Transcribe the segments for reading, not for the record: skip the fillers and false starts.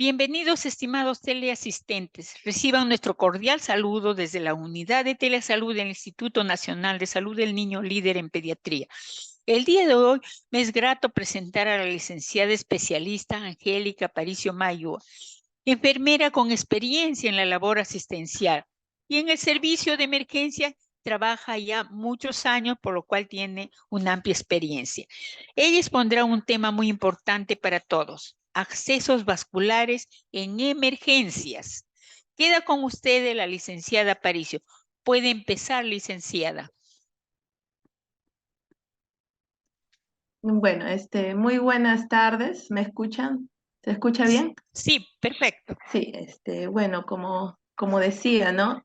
Bienvenidos, estimados teleasistentes. Reciban nuestro cordial saludo desde la Unidad de Telesalud del Instituto Nacional de Salud del Niño Líder en Pediatría. El día de hoy me es grato presentar a la licenciada especialista Angélica Aparicio Mayua, enfermera con experiencia en la labor asistencial y en el servicio de emergencia. Trabaja ya muchos años, por lo cual tiene una amplia experiencia. Ella expondrá un tema muy importante para todos: accesos vasculares en emergencias. Queda con usted la licenciada Aparicio. Puede empezar, licenciada. Bueno, muy buenas tardes. ¿Me escuchan? ¿Se escucha bien? Sí, perfecto. Sí, bueno, como decía, ¿no?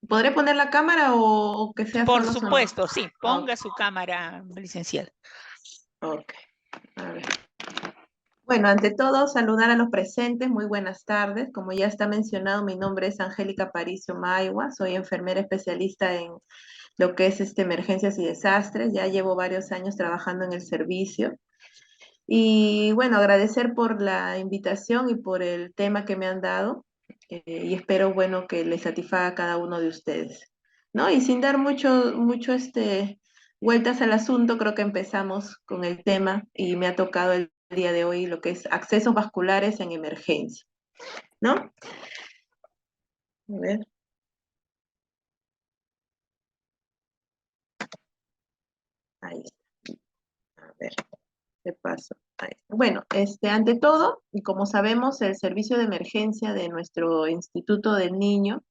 ¿Podré poner la cámara o que sea Por solo sonido? supuesto, sí. Ok, Ponga su cámara, licenciada. ok. A ver. Bueno, ante todo, saludar a los presentes. Muy buenas tardes. Como ya está mencionado, mi nombre es Angélica Aparicio Maigua. Soy enfermera especialista en lo que es emergencias y desastres. Ya llevo varios años trabajando en el servicio. Y bueno, agradecer por la invitación y por el tema que me han dado, y espero, bueno, que les satisfaga a cada uno de ustedes, ¿no? Y sin dar mucho, vueltas al asunto, creo que empezamos con el tema y me ha tocado el día de hoy lo que es accesos vasculares en emergencia, ¿no? A ver, ahí está. A ver, te paso. Ahí está. Bueno, ante todo, y como sabemos, el servicio de emergencia de nuestro Instituto del Niño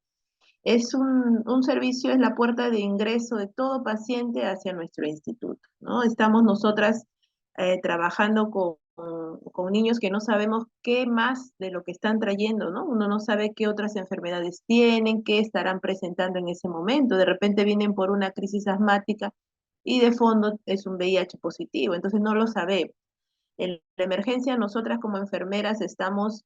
es un servicio, es la puerta de ingreso de todo paciente hacia nuestro instituto, ¿no? Estamos nosotras trabajando con niños que no sabemos qué más de lo que están trayendo, ¿no? Uno no sabe qué otras enfermedades tienen, qué estarán presentando en ese momento. De repente vienen por una crisis asmática y de fondo es un VIH positivo, entonces no lo sabemos. En la emergencia, nosotras como enfermeras estamos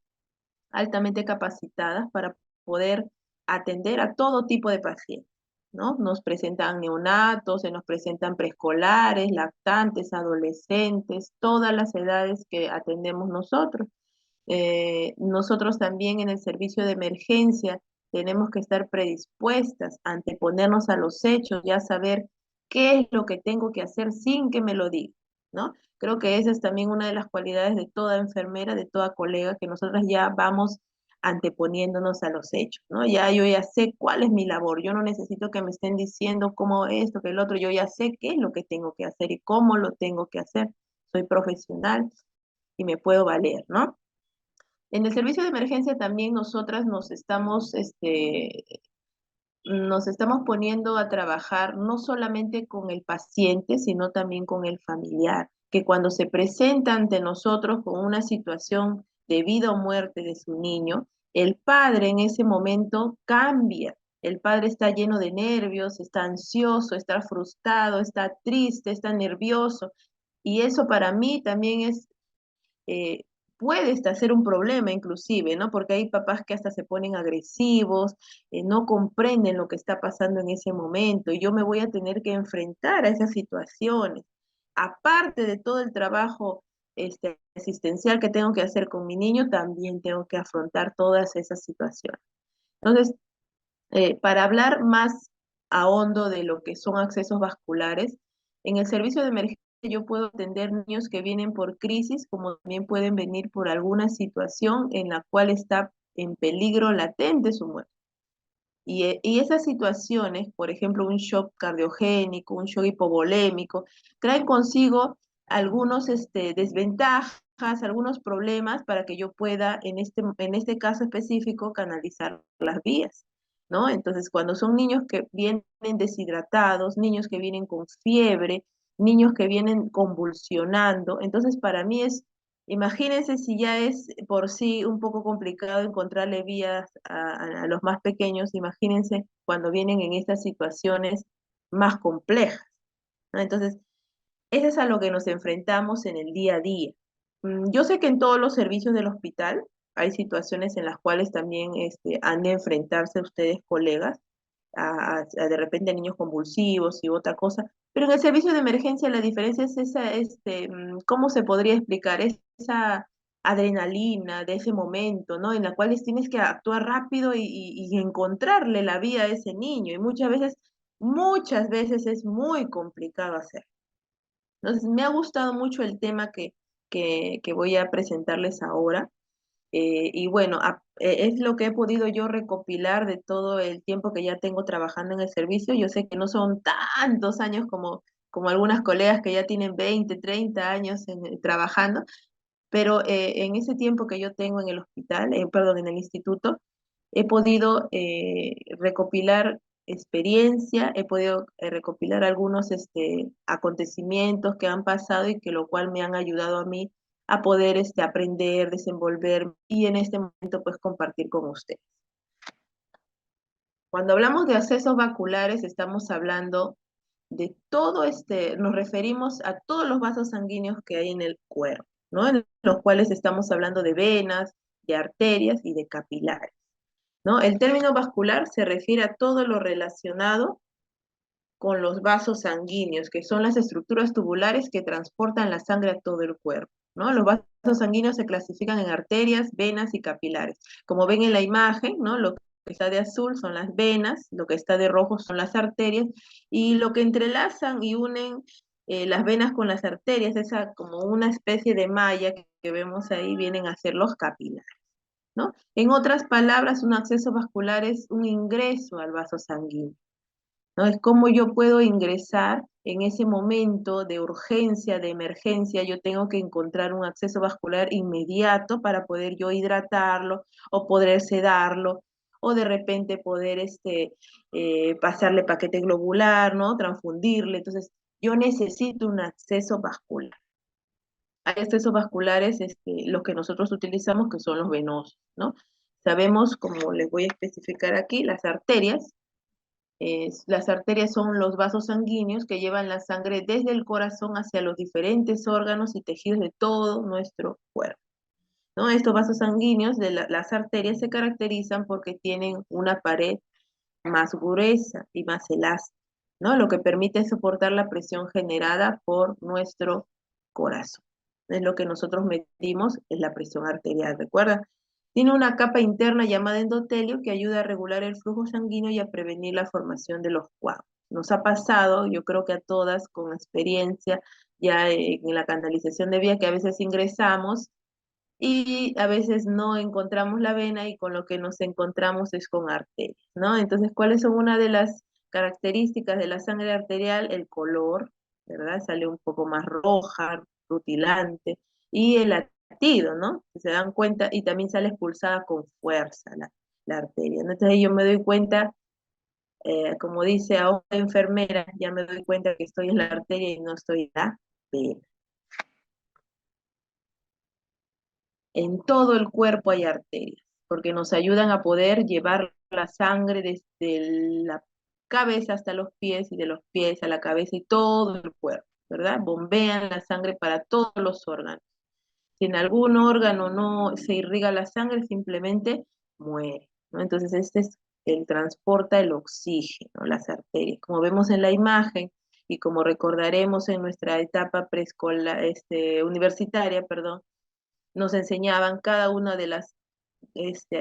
altamente capacitadas para poder atender a todo tipo de pacientes, ¿no? Nos presentan neonatos, se nos presentan preescolares, lactantes, adolescentes, todas las edades que atendemos nosotros. Nosotros también en el servicio de emergencia tenemos que estar predispuestas a anteponernos a los hechos, ya saber qué es lo que tengo que hacer sin que me lo digan, ¿no? Creo que esa es también una de las cualidades de toda enfermera, de toda colega, que nosotras ya vamos anteponiéndonos a los hechos, ¿no? Ya yo ya sé cuál es mi labor, yo no necesito que me estén diciendo cómo esto, que el otro, yo ya sé qué es lo que tengo que hacer y cómo lo tengo que hacer. Soy profesional y me puedo valer, ¿no? En el servicio de emergencia también nosotras nos estamos poniendo a trabajar no solamente con el paciente, sino también con el familiar, que cuando se presenta ante nosotros con una situación de vida o muerte de su niño, el padre en ese momento cambia. El padre está lleno de nervios, está ansioso, está frustrado, está triste, está nervioso. Y eso para mí también eh, puede hasta ser un problema inclusive, ¿no? Porque hay papás que hasta se ponen agresivos, no comprenden lo que está pasando en ese momento, y yo me voy a tener que enfrentar a esas situaciones. Aparte de todo el trabajo asistencial que tengo que hacer con mi niño, también tengo que afrontar todas esas situaciones. Entonces, para hablar más a hondo de lo que son accesos vasculares, en el servicio de emergencia yo puedo atender niños que vienen por crisis, como también pueden venir por alguna situación en la cual está en peligro latente su muerte. Y esas situaciones, por ejemplo, un shock cardiogénico, un shock hipovolémico, traen consigo algunos desventajas, algunos problemas para que yo pueda, en este caso específico, canalizar las vías, ¿no? Entonces, cuando son niños que vienen deshidratados, niños que vienen con fiebre, niños que vienen convulsionando, entonces para mí es, imagínense si ya es por sí un poco complicado encontrarle vías a los más pequeños, imagínense cuando vienen en estas situaciones más complejas, ¿no? Entonces, eso es a lo que nos enfrentamos en el día a día. Yo sé que en todos los servicios del hospital hay situaciones en las cuales también han de enfrentarse ustedes, colegas, a de repente niños convulsivos y otra cosa, pero en el servicio de emergencia la diferencia es esa, ¿cómo se podría explicar? Esa adrenalina de ese momento, ¿no? En la cual tienes que actuar rápido y encontrarle la vida a ese niño. Y muchas veces es muy complicado hacer. Entonces, me ha gustado mucho el tema que voy a presentarles ahora. Y bueno, es lo que he podido yo recopilar de todo el tiempo que ya tengo trabajando en el servicio. Yo sé que no son tantos años como algunas colegas que ya tienen 20, 30 años trabajando, pero en ese tiempo que yo tengo en el hospital, perdón, en el instituto, he podido recopilar experiencia, he podido recopilar algunos acontecimientos que han pasado y que lo cual me han ayudado a mí a poder aprender, desenvolver y en este momento pues compartir con ustedes. Cuando hablamos de accesos vasculares estamos hablando de todo nos referimos a todos los vasos sanguíneos que hay en el cuerpo, ¿no? En los cuales estamos hablando de venas, de arterias y de capilares, ¿no? El término vascular se refiere a todo lo relacionado con los vasos sanguíneos, que son las estructuras tubulares que transportan la sangre a todo el cuerpo, ¿no? Los vasos sanguíneos se clasifican en arterias, venas y capilares. Como ven en la imagen, ¿no? Lo que está de azul son las venas, lo que está de rojo son las arterias, y lo que entrelazan y unen las venas con las arterias, esa como una especie de malla que vemos ahí, vienen a ser los capilares, ¿no? En otras palabras, un acceso vascular es un ingreso al vaso sanguíneo, ¿no? Es como yo puedo ingresar en ese momento de urgencia, de emergencia, yo tengo que encontrar un acceso vascular inmediato para poder yo hidratarlo o poder sedarlo o de repente poder pasarle paquete globular, ¿no? Transfundirle. Entonces, yo necesito un acceso vascular. Hay accesos vasculares, los que nosotros utilizamos, que son los venosos, ¿no? Sabemos, como les voy a especificar aquí, las arterias son los vasos sanguíneos que llevan la sangre desde el corazón hacia los diferentes órganos y tejidos de todo nuestro cuerpo, ¿no? Estos vasos sanguíneos de las arterias se caracterizan porque tienen una pared más gruesa y más elástica, ¿no? Lo que permite soportar la presión generada por nuestro corazón. Es lo que nosotros medimos, es la presión arterial, ¿recuerda? Tiene una capa interna llamada endotelio que ayuda a regular el flujo sanguíneo y a prevenir la formación de los coágulos. Nos ha pasado, yo creo que a todas con experiencia ya en la canalización de vía, que a veces ingresamos y a veces no encontramos la vena y con lo que nos encontramos es con arterias, ¿no? Entonces, ¿cuáles son una de las características de la sangre arterial? El color, ¿verdad? Sale un poco más roja, rutilante, y el latido, ¿no? Si se dan cuenta, y también sale expulsada con fuerza la arteria, ¿no? Entonces yo me doy cuenta, como dice a una enfermera, ya me doy cuenta que estoy en la arteria y no estoy en la vena. En todo el cuerpo hay arterias, porque nos ayudan a poder llevar la sangre desde la cabeza hasta los pies y de los pies a la cabeza y todo el cuerpo, ¿verdad? Bombean la sangre para todos los órganos. Si en algún órgano no se irriga la sangre, simplemente muere, ¿no? Entonces transporta el oxígeno, las arterias. Como vemos en la imagen y como recordaremos en nuestra etapa preescolar, universitaria, perdón, nos enseñaban cada una de las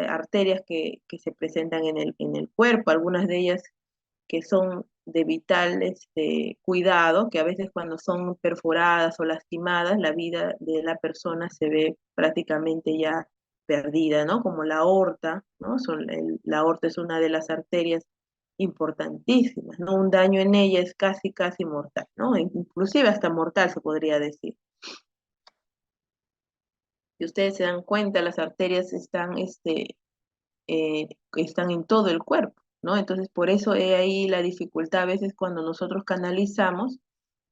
arterias que se presentan en el cuerpo, algunas de ellas que son de vital cuidado, que a veces cuando son perforadas o lastimadas, la vida de la persona se ve prácticamente ya perdida, ¿no? Como la aorta, ¿no? La aorta es una de las arterias importantísimas, ¿no? Un daño en ella es casi, casi mortal, ¿no? Inclusive hasta mortal se podría decir. Si ustedes se dan cuenta, las arterias están en todo el cuerpo, ¿no? Entonces, por eso he ahí la dificultad a veces cuando nosotros canalizamos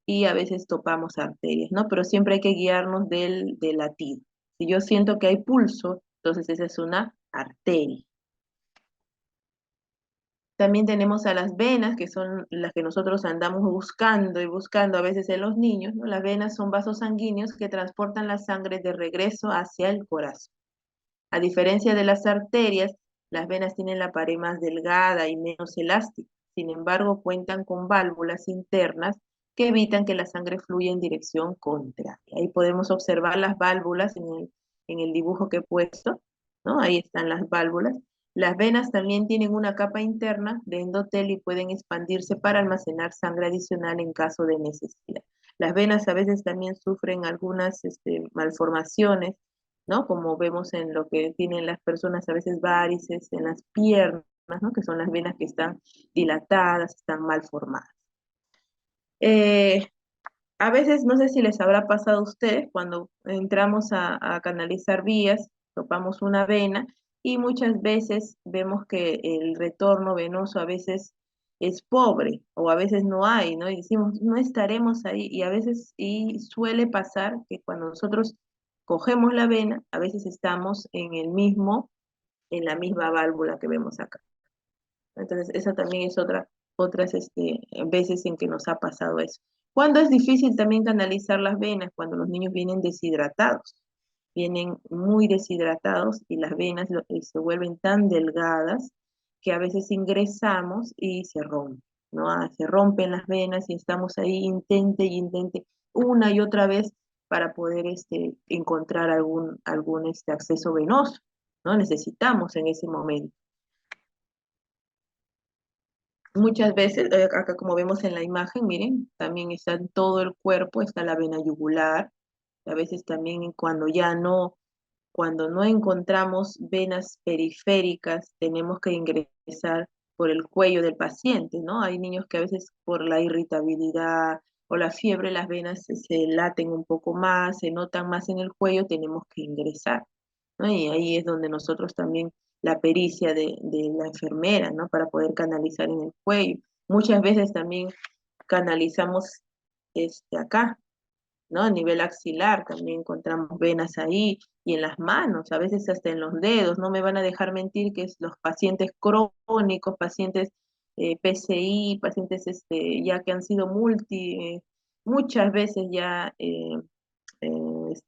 y a veces topamos arterias, ¿no? Pero siempre hay que guiarnos del latido. Si yo siento que hay pulso, entonces esa es una arteria. También tenemos a las venas, que son las que nosotros andamos buscando y buscando a veces en los niños, ¿no? Las venas son vasos sanguíneos que transportan la sangre de regreso hacia el corazón. A diferencia de las arterias, las venas tienen la pared más delgada y menos elástica. Sin embargo, cuentan con válvulas internas que evitan que la sangre fluya en dirección contraria. Ahí podemos observar las válvulas en el dibujo que he puesto, ¿no? Ahí están las válvulas. Las venas también tienen una capa interna de endotelio y pueden expandirse para almacenar sangre adicional en caso de necesidad. Las venas a veces también sufren algunas malformaciones, ¿no? Como vemos en lo que tienen las personas, a veces varices en las piernas, ¿no? Que son las venas que están dilatadas, están mal formadas. A veces, no sé si les habrá pasado a ustedes, cuando entramos a canalizar vías, topamos una vena y muchas veces vemos que el retorno venoso a veces es pobre o a veces no hay, ¿no? Y decimos, no estaremos ahí y a veces, y suele pasar que cuando nosotros cogemos la vena, a veces estamos en la misma válvula que vemos acá. Entonces, esa también es otras veces en que nos ha pasado eso. Cuando es difícil también canalizar las venas, cuando los niños vienen deshidratados, vienen muy deshidratados y las venas se vuelven tan delgadas que a veces ingresamos y se rompen, ¿no? Se rompen las venas y estamos ahí, intente y intente una y otra vez para poder encontrar algún acceso venoso, ¿no? Necesitamos en ese momento. Muchas veces, acá como vemos en la imagen, miren, también está en todo el cuerpo, está la vena yugular. A veces también cuando no encontramos venas periféricas, tenemos que ingresar por el cuello del paciente, ¿no? Hay niños que a veces por la irritabilidad o la fiebre, las venas se laten un poco más, se notan más en el cuello, tenemos que ingresar, ¿no? Y ahí es donde nosotros también, la pericia de la enfermera, ¿no? Para poder canalizar en el cuello. Muchas veces también canalizamos acá, ¿no? A nivel axilar también encontramos venas ahí y en las manos, a veces hasta en los dedos. No me van a dejar mentir que los pacientes crónicos, pacientes PCI, pacientes ya que han sido muchas veces ya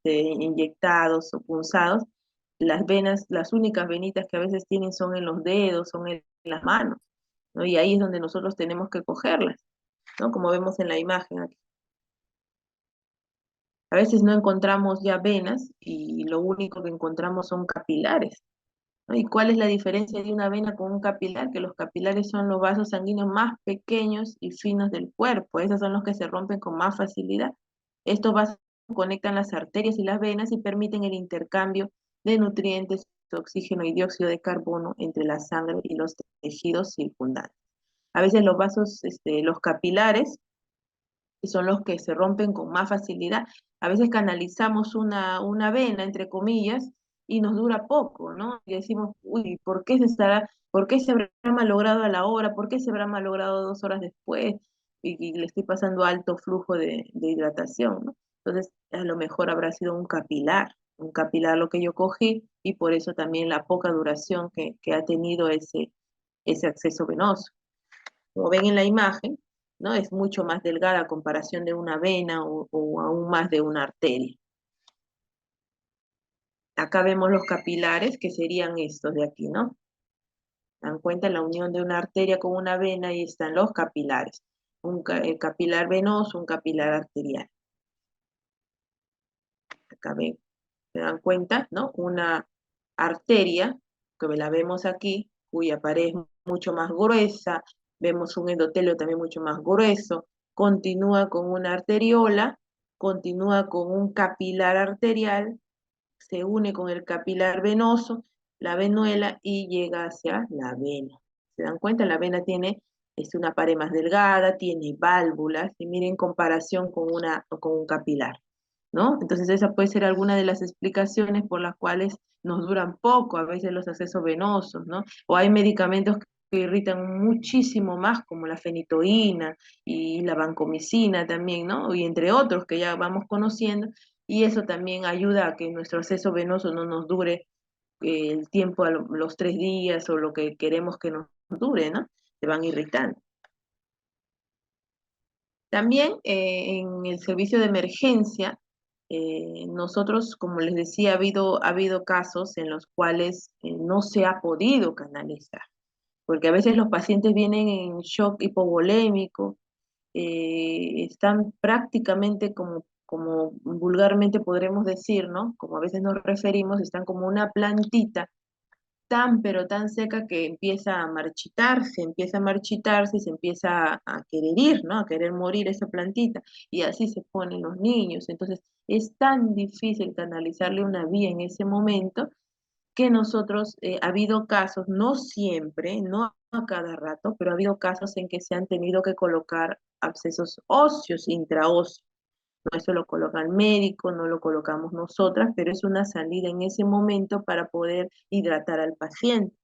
inyectados o punzados, las venas, las únicas venitas que a veces tienen son en los dedos, son en las manos, ¿no? Y ahí es donde nosotros tenemos que cogerlas, ¿no? Como vemos en la imagen aquí. A veces no encontramos ya venas y lo único que encontramos son capilares, ¿no? ¿Y cuál es la diferencia de una vena con un capilar? Que los capilares son los vasos sanguíneos más pequeños y finos del cuerpo. Esos son los que se rompen con más facilidad. Estos vasos conectan las arterias y las venas y permiten el intercambio de nutrientes, oxígeno y dióxido de carbono entre la sangre y los tejidos circundantes. A veces los vasos, los capilares, que son los que se rompen con más facilidad. A veces canalizamos una vena, entre comillas, y nos dura poco, ¿no? Y decimos, uy, por qué se habrá malogrado a la hora? ¿Por qué se habrá malogrado 2 horas después? Y le estoy pasando alto flujo de hidratación, ¿no? Entonces, a lo mejor habrá sido un capilar lo que yo cogí, y por eso también la poca duración que ha tenido ese acceso venoso. Como ven en la imagen, ¿no? Es mucho más delgada a comparación de una vena o aún más de una arteria. Acá vemos los capilares, que serían estos de aquí, ¿no? Dan cuenta la unión de una arteria con una vena y están los capilares. El capilar venoso, un capilar arterial. Acá ven, se dan cuenta, ¿no? Una arteria, que la vemos aquí, cuya pared es mucho más gruesa, vemos un endotelio también mucho más grueso, continúa con una arteriola, continúa con un capilar arterial, se une con el capilar venoso, la venuela y llega hacia la vena. ¿Se dan cuenta? La vena tiene una pared más delgada, tiene válvulas, y miren en comparación con un capilar, ¿no? Entonces esa puede ser alguna de las explicaciones por las cuales nos duran poco a veces los accesos venosos, ¿no? O hay medicamentos que irritan muchísimo más, como la fenitoína y la vancomicina también, ¿no? Y entre otros que ya vamos conociendo, y eso también ayuda a que nuestro acceso venoso no nos dure el tiempo, los 3 días o lo que queremos que nos dure, ¿no? Se van irritando. También en el servicio de emergencia, nosotros, como les decía, ha habido casos en los cuales no se ha podido canalizar, porque a veces los pacientes vienen en shock hipovolémico, están prácticamente como como vulgarmente podremos decir, ¿no? Como a veces nos referimos, están como una plantita tan pero tan seca que empieza a marchitarse y se empieza a querer ir, ¿no? A querer morir esa plantita. Y así se ponen los niños. Entonces, es tan difícil canalizarle una vía en ese momento que nosotros, ha habido casos, no siempre, no a cada rato, pero ha habido casos en que se han tenido que colocar abscesos óseos, intraóseos. No, eso lo coloca el médico, no lo colocamos nosotras, pero es una salida en ese momento para poder hidratar al paciente.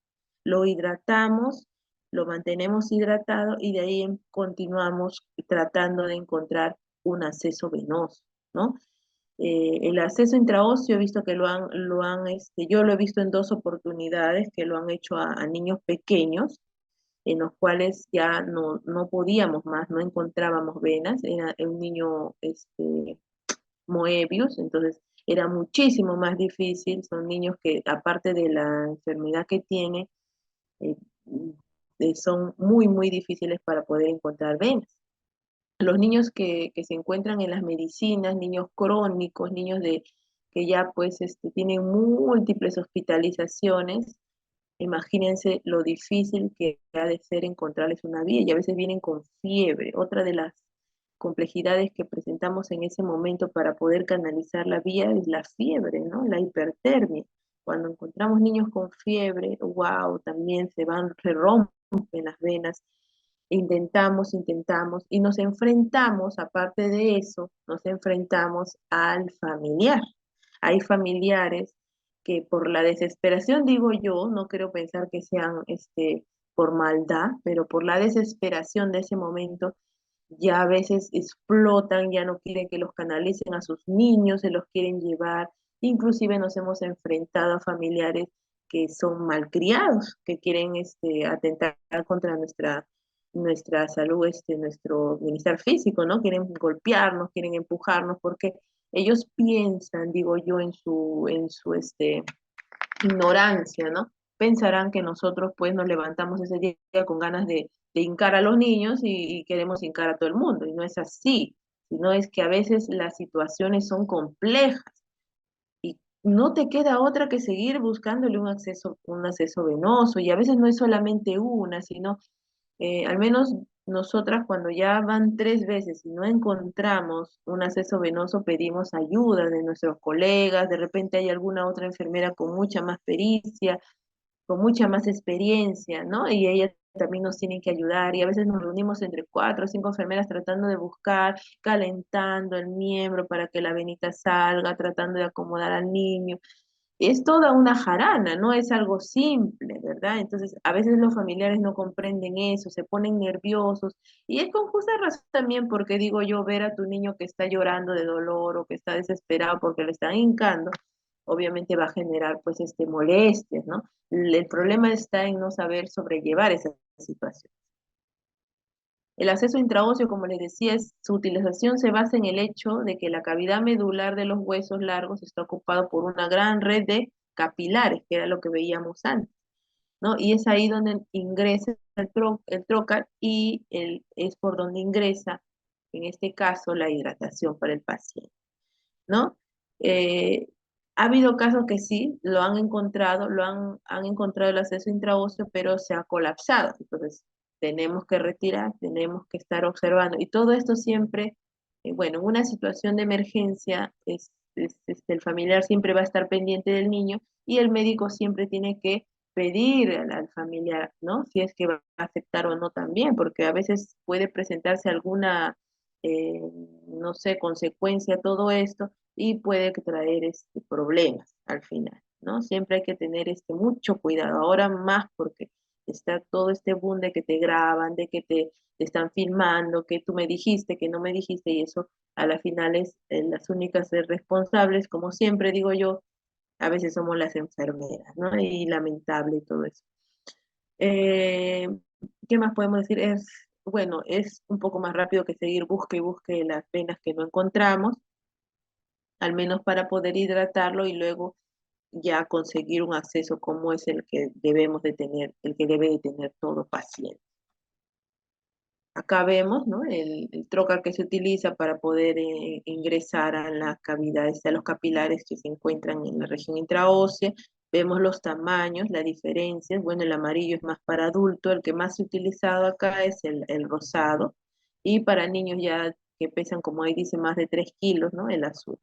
Lo hidratamos, lo mantenemos hidratado y de ahí continuamos tratando de encontrar un acceso venoso, ¿no? El acceso intraóseo he visto que yo lo he visto en 2 oportunidades que lo han hecho a niños pequeños, en los cuales ya no podíamos más, no encontrábamos venas, era un niño Moebius, entonces era muchísimo más difícil, son niños que aparte de la enfermedad que tiene, eh, son muy, muy difíciles para poder encontrar venas. Los niños que se encuentran en las medicinas, niños crónicos, que ya pues tienen múltiples hospitalizaciones, imagínense lo difícil que ha de ser encontrarles una vía y a veces vienen con fiebre. Otra de las complejidades que presentamos en ese momento para poder canalizar la vía es la fiebre, ¿no? La hipertermia. Cuando encontramos niños con fiebre, wow, también se rompen las venas. Intentamos y nos enfrentamos, aparte de eso, nos enfrentamos al familiar. Hay familiares que por la desesperación, digo yo, no quiero pensar que sean por maldad, pero por la desesperación de ese momento, ya a veces explotan, ya no quieren que los canalicen a sus niños, se los quieren llevar. Inclusive nos hemos enfrentado a familiares que son malcriados, que quieren atentar contra nuestra salud, nuestro bienestar físico, ¿no? Quieren golpearnos, quieren empujarnos, porque ellos piensan, digo yo, en su ignorancia, ¿no? Pensarán que nosotros pues nos levantamos ese día con ganas de hincar a los niños y queremos hincar a todo el mundo, y no es así, sino es que a veces las situaciones son complejas y no te queda otra que seguir buscándole un acceso venoso, y a veces no es solamente una, sino al menos nosotras cuando ya van 3 veces y no encontramos un acceso venoso, pedimos ayuda de nuestros colegas, de repente hay alguna otra enfermera con mucha más pericia, con mucha más experiencia, ¿no? Y ellas también nos tienen que ayudar y a veces nos reunimos entre 4 o 5 enfermeras tratando de buscar, calentando el miembro para que la venita salga, tratando de acomodar al niño. Es toda una jarana, no es algo simple, ¿verdad? Entonces, a veces los familiares no comprenden eso, se ponen nerviosos, y es con justa razón también, porque digo yo, ver a tu niño que está llorando de dolor o que está desesperado porque le están hincando, obviamente va a generar pues molestias, ¿no? El problema está en no saber sobrellevar esa situación. El acceso intraóseo, como les decía, su utilización se basa en el hecho de que la cavidad medular de los huesos largos está ocupada por una gran red de capilares, que era lo que veíamos antes, ¿no? Y es ahí donde ingresa el trocar y es por donde ingresa, en este caso, la hidratación para el paciente, ¿no? Eh, ha habido casos que sí, lo han encontrado, han encontrado el acceso intraóseo, pero se ha colapsado. Entonces, tenemos que retirar, tenemos que estar observando. Y todo esto siempre, bueno, en una situación de emergencia, el familiar siempre va a estar pendiente del niño y el médico siempre tiene que pedir al familiar, ¿no? Si es que va a aceptar o no también, porque a veces puede presentarse alguna, eh, no sé, consecuencia a todo esto y puede traer problemas al final, ¿no? Siempre hay que tener mucho cuidado, ahora más porque está todo este boom de que te graban, de que te están filmando, que tú me dijiste, que no me dijiste, y eso a la final es las únicas responsables, como siempre digo yo, a veces somos las enfermeras, ¿no? Y lamentable todo eso. Eh, ¿Qué más podemos decir? Bueno, es un poco más rápido que seguir busque y busque las venas que no encontramos, al menos para poder hidratarlo y luego ya conseguir un acceso como es el que debemos de tener, el que debe de tener todo paciente. Acá vemos, ¿no? El trocar que se utiliza para poder ingresar a las cavidades, a los capilares que se encuentran en la región intraósea. Vemos los tamaños, las diferencias. Bueno, el amarillo es más para adulto, el que más se ha utilizado acá es el rosado. Y para niños ya que pesan, como ahí dice, más de 3 kilos, ¿no? El azul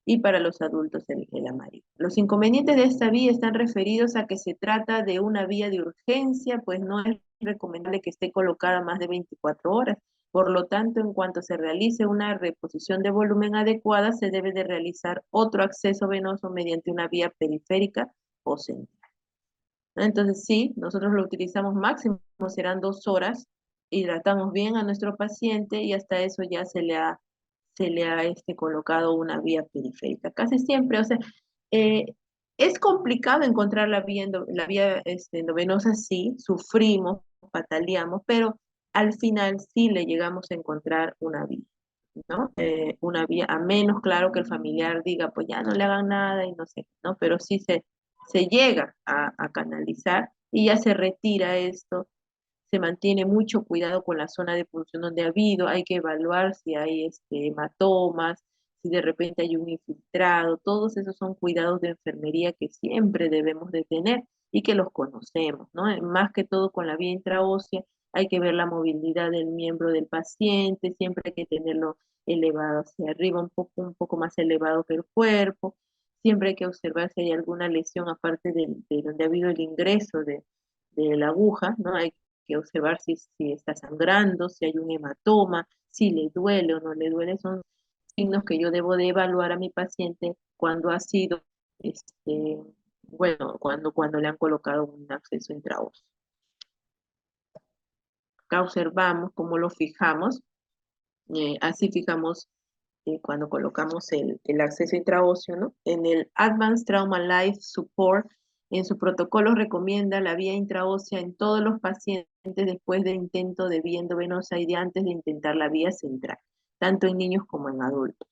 y para los adultos el amarillo. Los inconvenientes de esta vía están referidos a que se trata de una vía de urgencia, pues no es recomendable que esté colocada más de 24 horas. Por lo tanto, en cuanto se realice una reposición de volumen adecuada, se debe de realizar otro acceso venoso mediante una vía periférica o central. Entonces, sí, nosotros lo utilizamos máximo, serán 2 horas, hidratamos bien a nuestro paciente y hasta eso ya se le ha colocado una vía periférica. Casi siempre, o sea, eh, es complicado encontrar la vía endovenosa, sí, sufrimos, pataleamos, pero al final sí le llegamos a encontrar una vía, ¿no? Una vía, a menos, claro, que el familiar diga, pues ya no le hagan nada y no sé, ¿no? Pero sí se llega a canalizar y ya se retira esto, se mantiene mucho cuidado con la zona de punción donde ha habido, hay que evaluar si hay hematomas, si de repente hay un infiltrado, todos esos son cuidados de enfermería que siempre debemos de tener y que los conocemos, ¿no? Más que todo con la vía intraósea, hay que ver la movilidad del miembro del paciente, siempre hay que tenerlo elevado hacia arriba, un poco más elevado que el cuerpo, siempre hay que observar si hay alguna lesión aparte de donde ha habido el ingreso de la aguja, ¿no? Hay que observar si está sangrando, si hay un hematoma, si le duele o no le duele, son signos que yo debo de evaluar a mi paciente cuando ha sido, bueno, cuando le han colocado un acceso intraóseo. Acá observamos cómo lo fijamos, así fijamos cuando colocamos el acceso intraóseo, ¿no? En el Advanced Trauma Life Support, en su protocolo recomienda la vía intraósea en todos los pacientes después de intento de vía endovenosa y de antes de intentar la vía central, tanto en niños como en adultos,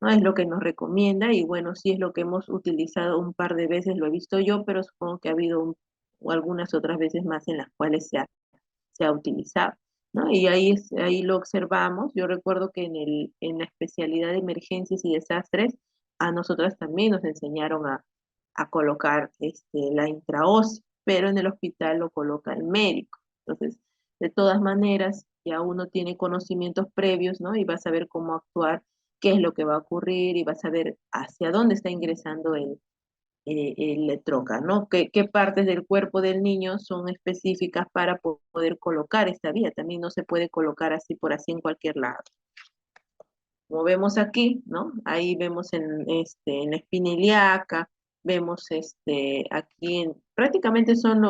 ¿no? Es lo que nos recomienda y bueno, sí es lo que hemos utilizado un par de veces, lo he visto yo, pero supongo que ha habido o algunas otras veces más en las cuales se ha utilizado, ¿no? Y ahí lo observamos. Yo recuerdo que en la especialidad de emergencias y desastres, a nosotras también nos enseñaron a colocar la intraósea, pero en el hospital lo coloca el médico. Entonces, de todas maneras, ya uno tiene conocimientos previos, ¿no? Y va a saber cómo actuar, qué es lo que va a ocurrir y va a saber hacia dónde está ingresando el troca, ¿no? ¿Qué partes del cuerpo del niño son específicas para poder colocar esta vía? También no se puede colocar así por así en cualquier lado. Como vemos aquí, ¿no? Ahí vemos en la espina ilíaca, vemos aquí, prácticamente son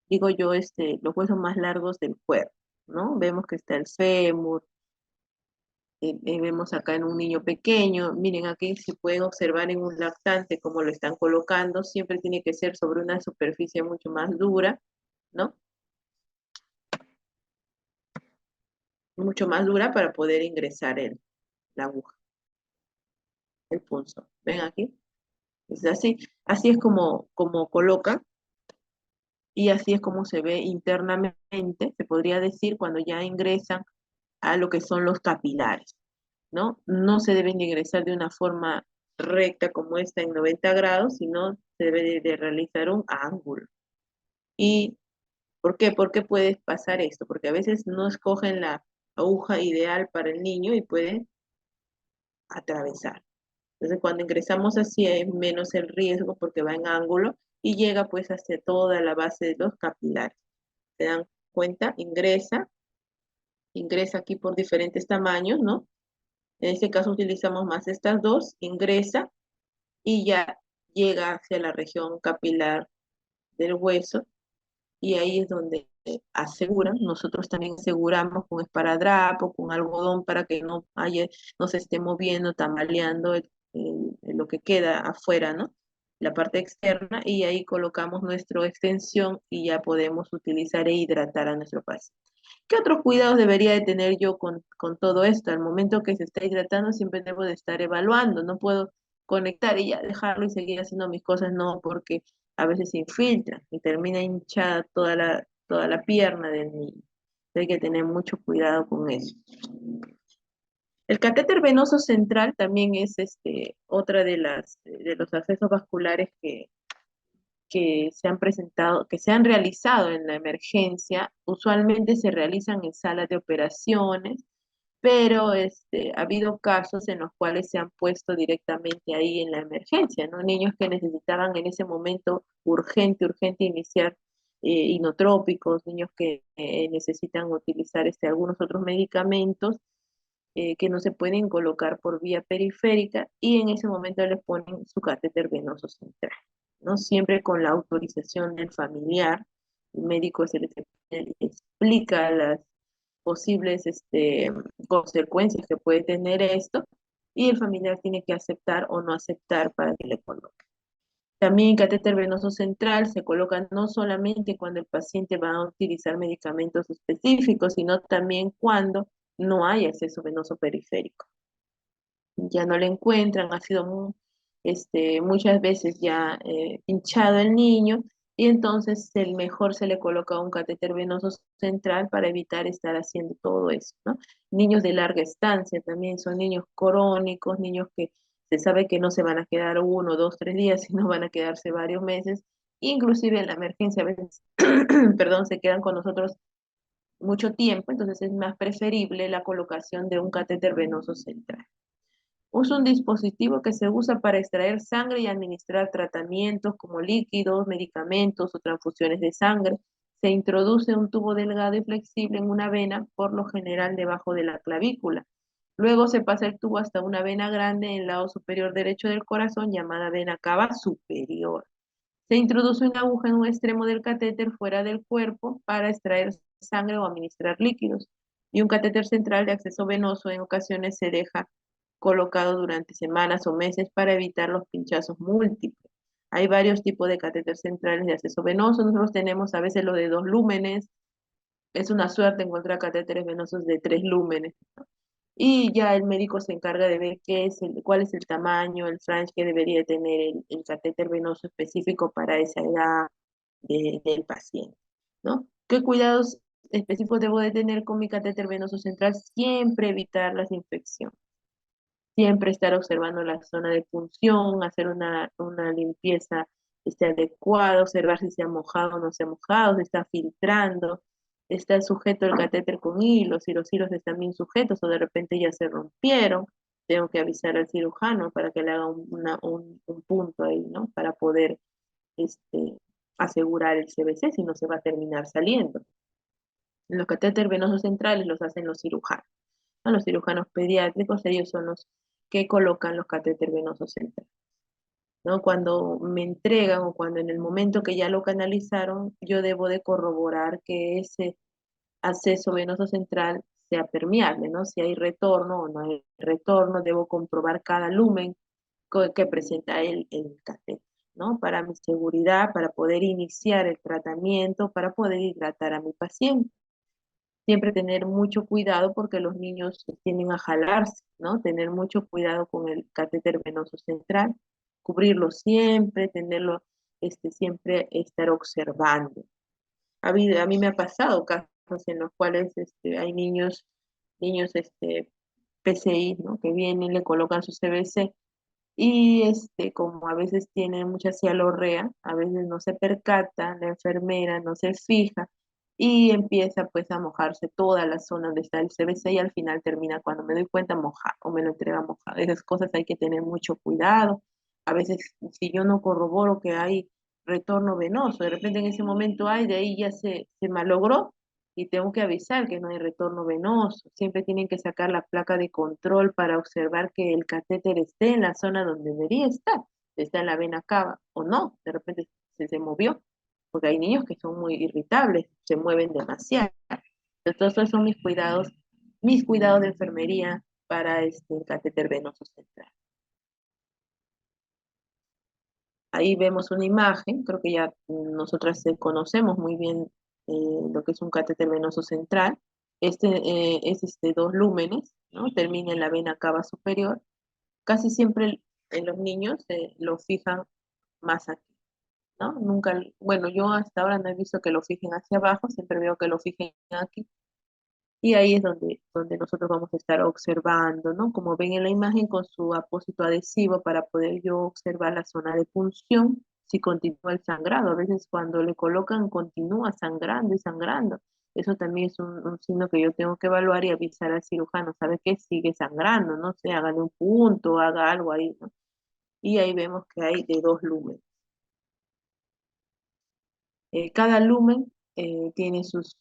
digo yo, los huesos más largos del cuerpo, ¿no? Vemos que está el fémur, vemos acá en un niño pequeño, miren aquí si pueden observar en un lactante cómo lo están colocando, siempre tiene que ser sobre una superficie mucho más dura, ¿no? Mucho más dura para poder ingresar la aguja, el punzón. ¿Ven aquí? Es así es como coloca y así es como se ve internamente, se podría decir, cuando ya ingresan a lo que son los capilares, ¿no? No se deben de ingresar de una forma recta como esta en 90 grados, sino se debe de realizar un ángulo. ¿Y por qué? ¿Por qué puede pasar esto? Porque a veces no escogen la aguja ideal para el niño y puede atravesar. Entonces, cuando ingresamos así es menos el riesgo porque va en ángulo y llega pues hasta toda la base de los capilares. ¿Se dan cuenta? Ingresa aquí por diferentes tamaños, ¿no? En este caso utilizamos más estas dos, ingresa y ya llega hacia la región capilar del hueso y ahí es donde aseguran, nosotros también aseguramos con esparadrapo, con algodón para que no se esté moviendo, tambaleando lo que queda afuera, ¿no? La parte externa y ahí colocamos nuestra extensión y ya podemos utilizar e hidratar a nuestro paciente. ¿Qué otros cuidados debería de tener yo con todo esto? Al momento que se está hidratando siempre debo de estar evaluando, no puedo conectar y ya dejarlo y seguir haciendo mis cosas, no, porque a veces se infiltra y termina hinchada toda la pierna del niño. Hay que tener mucho cuidado con eso. El catéter venoso central también es otra de los accesos vasculares que se han presentado, que se han realizado en la emergencia. Usualmente se realizan en salas de operaciones, pero ha habido casos en los cuales se han puesto directamente ahí en la emergencia, ¿no? Niños que necesitaban en ese momento urgente iniciar inotrópicos, niños que necesitan utilizar algunos otros medicamentos que no se pueden colocar por vía periférica y en ese momento les ponen su catéter venoso central, ¿no? Siempre con la autorización del familiar, el médico le explica las posibles consecuencias que puede tener esto y el familiar tiene que aceptar o no aceptar para que le coloque. También catéter venoso central se coloca no solamente cuando el paciente va a utilizar medicamentos específicos, sino también cuando no hay acceso venoso periférico. Ya no le encuentran, ha sido muchas veces ya pinchado el niño y entonces el mejor se le coloca un catéter venoso central para evitar estar haciendo todo eso, ¿no? Niños de larga estancia también son niños crónicos, niños que se sabe que no se van a quedar 1, 2, 3 días, sino van a quedarse varios meses, inclusive en la emergencia a veces, perdón, se quedan con nosotros mucho tiempo, entonces es más preferible la colocación de un catéter venoso central. Es un dispositivo que se usa para extraer sangre y administrar tratamientos como líquidos, medicamentos o transfusiones de sangre. Se introduce un tubo delgado y flexible en una vena, por lo general debajo de la clavícula. Luego se pasa el tubo hasta una vena grande en el lado superior derecho del corazón, llamada vena cava superior. Se introduce una aguja en un extremo del catéter fuera del cuerpo para extraer sangre o administrar líquidos. Y un catéter central de acceso venoso en ocasiones se deja colocado durante semanas o meses para evitar los pinchazos múltiples. Hay varios tipos de catéter centrales de acceso venoso. Nosotros tenemos a veces lo de 2 lúmenes. Es una suerte encontrar catéteres venosos de 3 lúmenes, ¿no? Y ya el médico se encarga de ver cuál es el tamaño, el flange que debería tener el catéter venoso específico para esa edad del paciente, ¿no? ¿Qué cuidados específicos debo de tener con mi catéter venoso central? Siempre evitar las infecciones, siempre estar observando la zona de punción, hacer una limpieza adecuada, observar si se ha mojado o no se ha mojado, si está filtrando, está sujeto el catéter con hilos, si los hilos están bien sujetos o de repente ya se rompieron, tengo que avisar al cirujano para que le haga un punto ahí, ¿no? Para poder este, asegurar el CBC, si no se va a terminar saliendo. Los catéteres venosos centrales los hacen los cirujanos, ¿no? Los cirujanos pediátricos, ellos son los que colocan los catéteres venosos centrales, ¿no? Cuando me entregan o cuando en el momento que ya lo canalizaron, yo debo de corroborar que ese acceso venoso central sea permeable, ¿no? Si hay retorno o no hay retorno, debo comprobar cada lumen que presenta el catéter, ¿no? Para mi seguridad, para poder iniciar el tratamiento, para poder hidratar a mi paciente. Siempre tener mucho cuidado porque los niños tienden a jalarse, ¿no? Tener mucho cuidado con el catéter venoso central, cubrirlo siempre, tenerlo, siempre estar observando. A mí me ha pasado casos en los cuales hay niños PCI, ¿no? Que vienen, le colocan su CBC y como a veces tiene mucha cialorrea, a veces no se percata, la enfermera no se fija y empieza pues a mojarse toda la zona donde está el CBC y al final termina cuando me doy cuenta mojado o me lo entrega mojado. Esas cosas hay que tener mucho cuidado. A veces si yo no corroboro que hay retorno venoso, de repente en ese momento hay, de ahí ya se malogró y tengo que avisar que no hay retorno venoso. Siempre tienen que sacar la placa de control para observar que el catéter esté en la zona donde debería estar. Está en la vena cava o no, de repente se movió, porque hay niños que son muy irritables, se mueven demasiado. Entonces, esos son mis cuidados de enfermería para el catéter venoso central. Ahí vemos una imagen, creo que ya nosotras conocemos muy bien lo que es un catéter venoso central. Es 2 lúmenes, ¿no? Termina en la vena cava superior. Casi siempre en los niños lo fijan más aquí, ¿no? Nunca, bueno, yo hasta ahora no he visto que lo fijen hacia abajo, siempre veo que lo fijen aquí, Y ahí es donde nosotros vamos a estar observando, ¿no? Como ven en la imagen con su apósito adhesivo para poder yo observar la zona de punción, si continúa el sangrado. A veces cuando le colocan continúa sangrando y sangrando. Eso también es un signo que yo tengo que evaluar y avisar al cirujano. ¿Sabe qué? Sigue sangrando, no sé, hágale un punto, haga algo ahí, ¿no? Y ahí vemos que hay de 2 lúmenes. Cada lumen tiene sus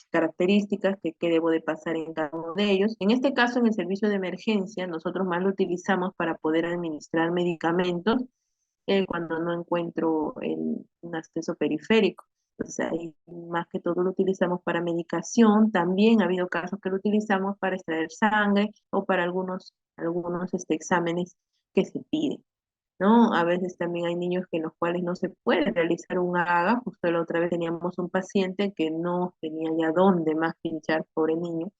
características que debo de pasar en cada uno de ellos. En este caso, en el servicio de emergencia, nosotros más lo utilizamos para poder administrar medicamentos cuando no encuentro un acceso periférico. Entonces, ahí más que todo lo utilizamos para medicación. También ha habido casos que lo utilizamos para extraer sangre o para algunos exámenes que se piden. ¿No? A veces también hay niños que en los cuales no se puede realizar un AGA. Justo la otra vez teníamos un paciente que no tenía ya dónde más pinchar, pobre niño,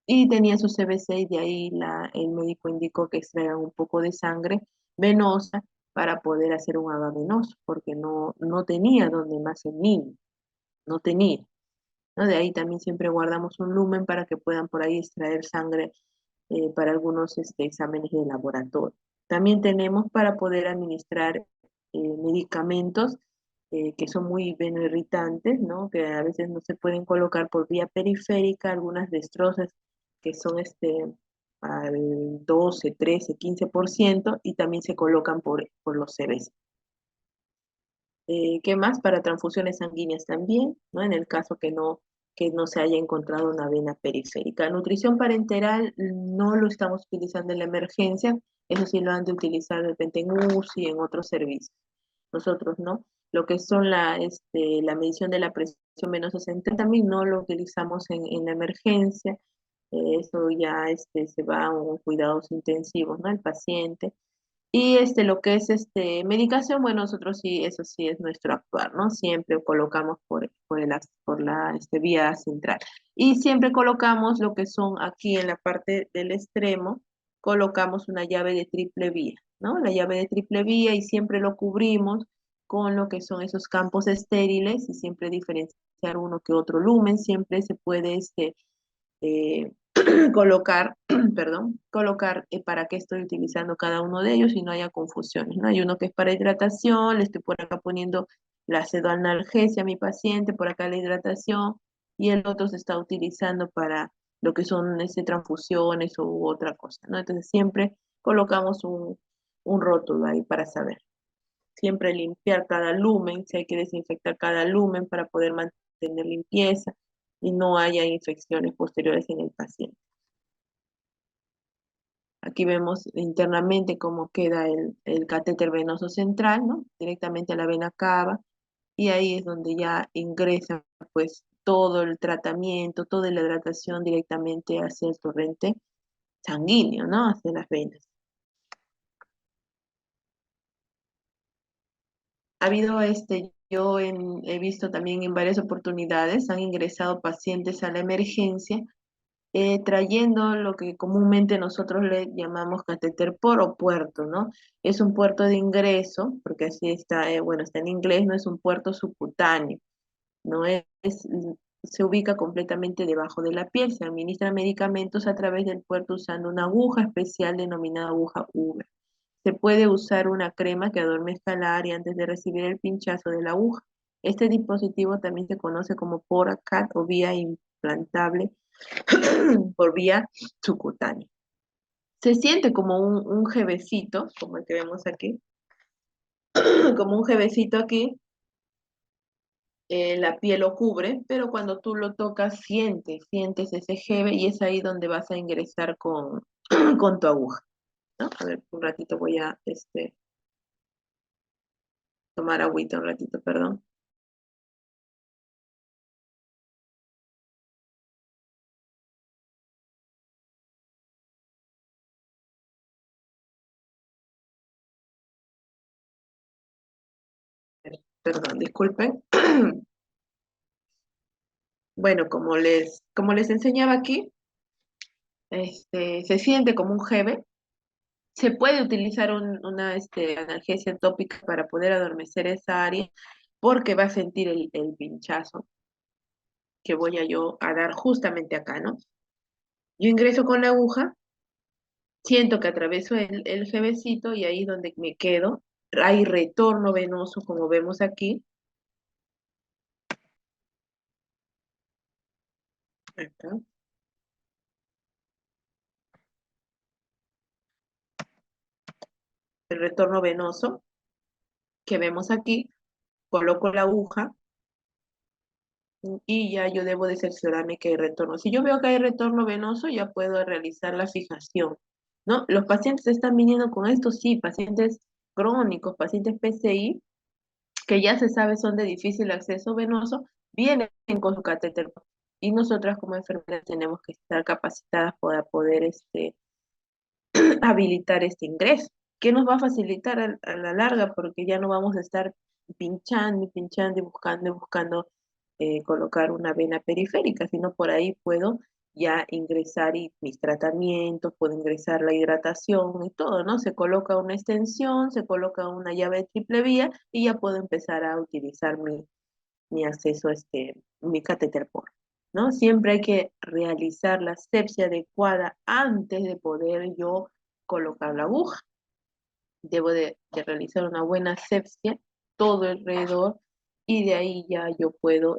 y tenía su CBC y de ahí el médico indicó que extraigan un poco de sangre venosa para poder hacer un AGA venoso, porque no tenía dónde más el niño, no tenía. ¿No? De ahí también siempre guardamos un lumen para que puedan por ahí extraer sangre para algunos exámenes de laboratorio. También tenemos para poder administrar medicamentos que son muy venoirritantes, ¿no? Que a veces no se pueden colocar por vía periférica, algunas destrozas que son al 12, 13, 15% y también se colocan por los CVs. ¿Qué más? Para transfusiones sanguíneas también, ¿no? En el caso que no se haya encontrado una vena periférica. Nutrición parenteral no lo estamos utilizando en la emergencia, eso sí lo han de utilizar de repente en UCI y en otros servicios. Nosotros, ¿no? Lo que son la medición de la presión venosa central también no lo utilizamos en la emergencia, eso ya se va a un cuidados intensivos, ¿no? El paciente. Y lo que es medicación, bueno, nosotros sí, eso sí es nuestro actuar, ¿no? Siempre colocamos por la vía central. Y siempre colocamos lo que son aquí en la parte del extremo, colocamos una llave de triple vía, ¿no? La llave de triple vía y siempre lo cubrimos con lo que son esos campos estériles y siempre diferenciar uno que otro lumen, siempre se puede eh, colocar, perdón, colocar para qué estoy utilizando cada uno de ellos y no haya confusiones, ¿no? Hay uno que es para hidratación, le estoy por acá poniendo la pseudoanalgesia a mi paciente, por acá la hidratación, y el otro se está utilizando para lo que son transfusiones u otra cosa, ¿no? Entonces siempre colocamos un rótulo ahí para saber. Siempre limpiar cada lumen, si hay que desinfectar cada lumen para poder mantener limpieza y no haya infecciones posteriores en el paciente. Aquí vemos internamente cómo queda el catéter venoso central, ¿no? Directamente a la vena cava, y ahí es donde ya ingresa pues todo el tratamiento, toda la hidratación directamente hacia el torrente sanguíneo, ¿no? Hacia las venas. Ha habido he visto también en varias oportunidades, han ingresado pacientes a la emergencia trayendo lo que comúnmente nosotros le llamamos catéter por o puerto, ¿no? Es un puerto de ingreso, porque así está, bueno, está en inglés, no es un puerto subcutáneo, no se ubica completamente debajo de la piel, se administran medicamentos a través del puerto usando una aguja especial denominada aguja Uber. Se puede usar una crema que adormezca el área antes de recibir el pinchazo de la aguja. Este dispositivo también se conoce como PORACAT o vía implantable por vía subcutánea. Se siente como un jevecito, como el que vemos aquí, como un jevecito aquí, la piel lo cubre, pero cuando tú lo tocas sientes ese jeve y es ahí donde vas a ingresar con, con tu aguja, ¿no? A ver, un ratito voy a tomar agüita, un ratito, perdón. Perdón, disculpen. Bueno, como les enseñaba aquí, se siente como un jeve. Se puede utilizar una analgesia tópica para poder adormecer esa área porque va a sentir el pinchazo. que voy a dar justamente acá, ¿no? Yo ingreso con la aguja, siento que atraveso el jevecito y ahí es donde me quedo. Hay retorno venoso, como vemos aquí. Acá. El retorno venoso que vemos aquí, coloco la aguja y ya yo debo de cerciorarme que hay retorno. Si yo veo que hay retorno venoso, ya puedo realizar la fijación, ¿no? Los pacientes están viniendo con esto, sí, pacientes crónicos, pacientes PCI, que ya se sabe son de difícil acceso venoso, vienen con su catéter. Y nosotras como enfermeras tenemos que estar capacitadas para poder habilitar este ingreso, que nos va a facilitar a la larga porque ya no vamos a estar pinchando y pinchando y buscando colocar una vena periférica, sino por ahí puedo ya ingresar y mis tratamientos, puedo ingresar la hidratación y todo, ¿no? Se coloca una extensión, se coloca una llave de triple vía y ya puedo empezar a utilizar mi acceso mi catéter por, ¿no? Siempre hay que realizar la asepsia adecuada antes de poder yo colocar la aguja. Debo de realizar una buena asepsia todo alrededor y de ahí ya yo puedo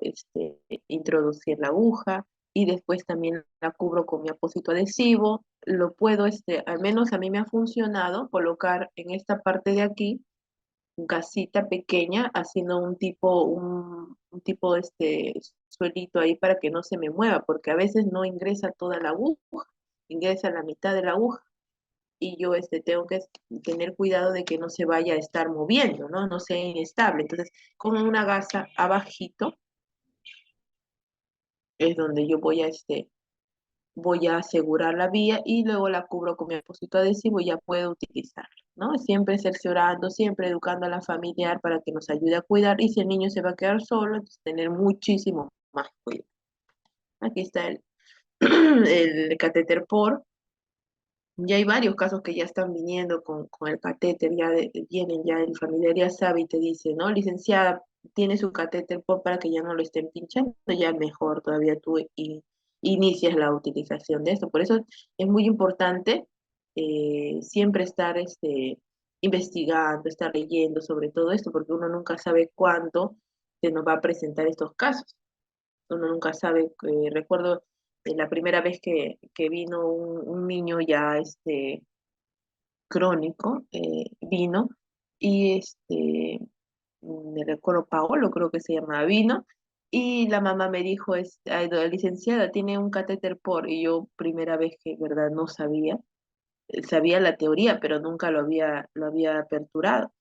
introducir la aguja y después también la cubro con mi apósito adhesivo. Lo puedo, al menos a mí me ha funcionado colocar en esta parte de aquí gasita pequeña haciendo un tipo suelito ahí para que no se me mueva, porque a veces no ingresa toda la aguja, ingresa la mitad de la aguja y yo tengo que tener cuidado de que no se vaya a estar moviendo, ¿no? No sea inestable. Entonces, con una gasa abajito es donde yo voy a asegurar la vía y luego la cubro con mi apósito adhesivo y ya puedo utilizarla, ¿no? Siempre cerciorando, siempre educando a la familiar para que nos ayude a cuidar y si el niño se va a quedar solo, entonces tener muchísimo más cuidado. Aquí está el catéter por. Ya hay varios casos que ya están viniendo con el catéter, vienen ya el familiar ya sabe y te dice, ¿no? Licenciada, tiene su catéter por para que ya no lo estén pinchando, ya mejor todavía tú inicias la utilización de esto. Por eso es muy importante siempre estar investigando, estar leyendo sobre todo esto, porque uno nunca sabe cuándo se nos va a presentar estos casos. Uno nunca sabe, recuerdo la primera vez que vino un niño ya crónico, vino y me recuerdo Paolo, creo que se llamaba, vino y la mamá me dijo, "Ay, licenciada, tiene un catéter por", y yo primera vez que, verdad, no sabía, sabía la teoría, pero nunca lo había aperturado.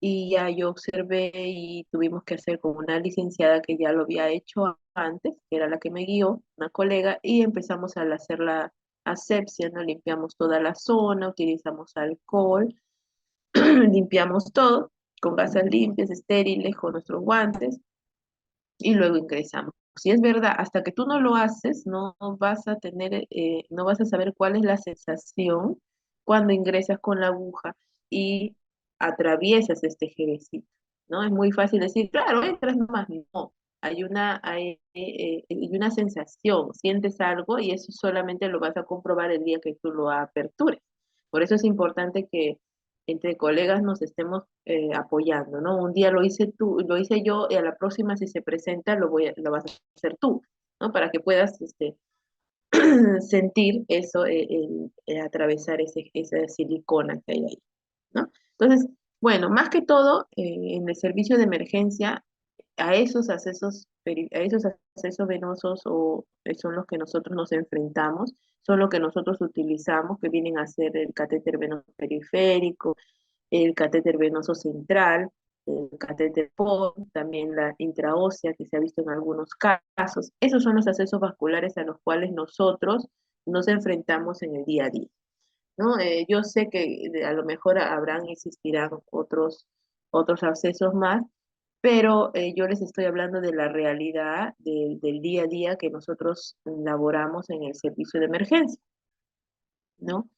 Y ya yo observé y tuvimos que hacer con una licenciada que ya lo había hecho antes, que era la que me guió, una colega, y empezamos a hacer la asepsia, ¿no? Limpiamos toda la zona, utilizamos alcohol, limpiamos todo con gasas limpias, estériles, con nuestros guantes, y luego ingresamos. Si es verdad, hasta que tú no lo haces, no vas a tener, no vas a saber cuál es la sensación cuando ingresas con la aguja y atraviesas este jevecito, ¿no? Es muy fácil decir, claro, entras nomás. No, hay una sensación, sientes algo y eso solamente lo vas a comprobar el día que tú lo apertures. Por eso es importante que entre colegas nos estemos apoyando, ¿no? Un día lo hice tú, lo hice yo, y a la próxima si se presenta lo vas a hacer tú, ¿no? Para que puedas sentir eso, atravesar esa silicona que hay ahí, ¿no? Entonces, bueno, más que todo, en el servicio de emergencia, a esos accesos venosos son los que nosotros nos enfrentamos, son los que nosotros utilizamos, que vienen a ser el catéter venoso periférico, el catéter venoso central, el catéter POD, también la intraósea que se ha visto en algunos casos. Esos son los accesos vasculares a los cuales nosotros nos enfrentamos en el día a día, ¿no? Yo sé que a lo mejor habrán, existirán otros accesos más, pero yo les estoy hablando de la realidad del día a día que nosotros laboramos en el servicio de emergencia, ¿no?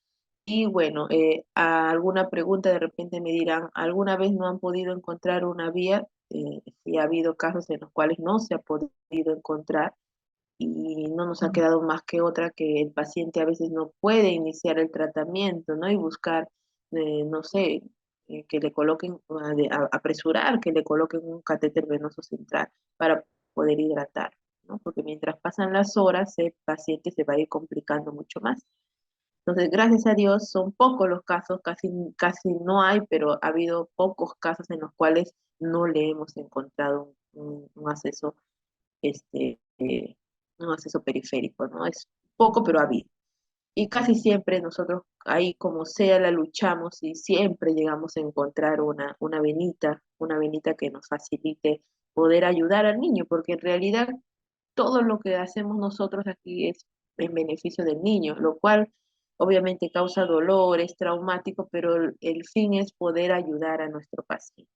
Y bueno, alguna pregunta de repente me dirán, ¿alguna vez no han podido encontrar una vía? Sí ha habido casos en los cuales no se ha podido encontrar, y no nos ha quedado más que otra que el paciente a veces no puede iniciar el tratamiento, ¿no? Y buscar, no sé, que le coloquen, apresurar que le coloquen un catéter venoso central para poder hidratar, ¿no? Porque mientras pasan las horas, el paciente se va a ir complicando mucho más. Entonces, gracias a Dios, son pocos los casos, casi no hay, pero ha habido pocos casos en los cuales no le hemos encontrado un acceso, este, un acceso periférico, ¿no? Es poco, pero ha habido. Y casi siempre nosotros ahí como sea la luchamos y siempre llegamos a encontrar una venita que nos facilite poder ayudar al niño, porque en realidad todo lo que hacemos nosotros aquí es en beneficio del niño, lo cual obviamente causa dolor, es traumático, pero el fin es poder ayudar a nuestro paciente,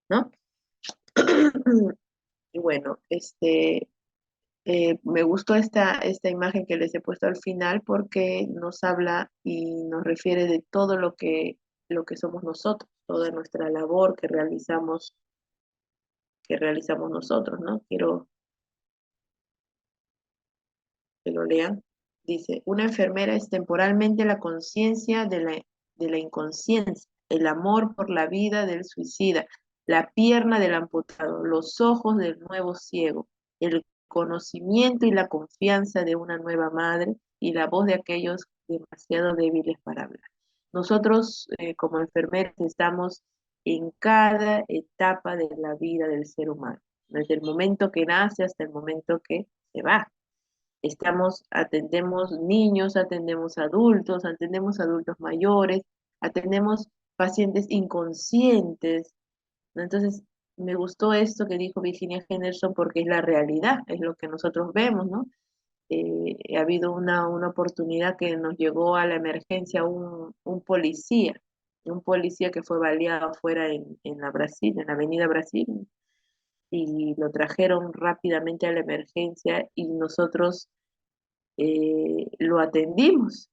¿no? Y bueno, me gustó esta imagen que les he puesto al final porque nos habla y nos refiere de todo lo que somos nosotros, toda nuestra labor que realizamos nosotros, ¿no? Quiero que lo lean. Dice, una enfermera es temporalmente la conciencia de la inconsciencia, el amor por la vida del suicida, la pierna del amputado, los ojos del nuevo ciego, el conocimiento y la confianza de una nueva madre y la voz de aquellos demasiado débiles para hablar. Nosotros, como enfermeros, estamos en cada etapa de la vida del ser humano, desde el momento que nace hasta el momento que se va. Atendemos niños, atendemos adultos mayores, atendemos pacientes inconscientes, ¿no? Entonces, me gustó esto que dijo Virginia Henderson porque es la realidad, es lo que nosotros vemos, ¿no? Ha habido una oportunidad que nos llegó a la emergencia un policía que fue baleado afuera en la Brasil, en la Avenida Brasil, y lo trajeron rápidamente a la emergencia y nosotros lo atendimos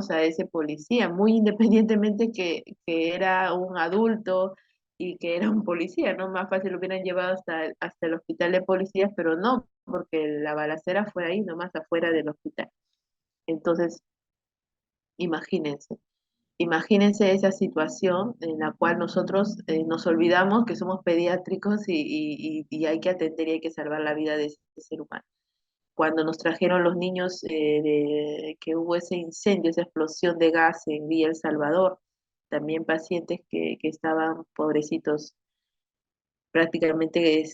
a ese policía, muy independientemente que era un adulto y que era un policía, ¿no? Más fácil lo hubieran llevado hasta el hospital de policías, pero no, porque la balacera fue ahí, nomás afuera del hospital. Entonces, imagínense. Imagínense esa situación en la cual nosotros nos olvidamos que somos pediátricos y hay que atender y hay que salvar la vida de ese ser humano. Cuando nos trajeron los niños que hubo ese incendio, esa explosión de gas en Villa El Salvador, también pacientes que estaban pobrecitos, prácticamente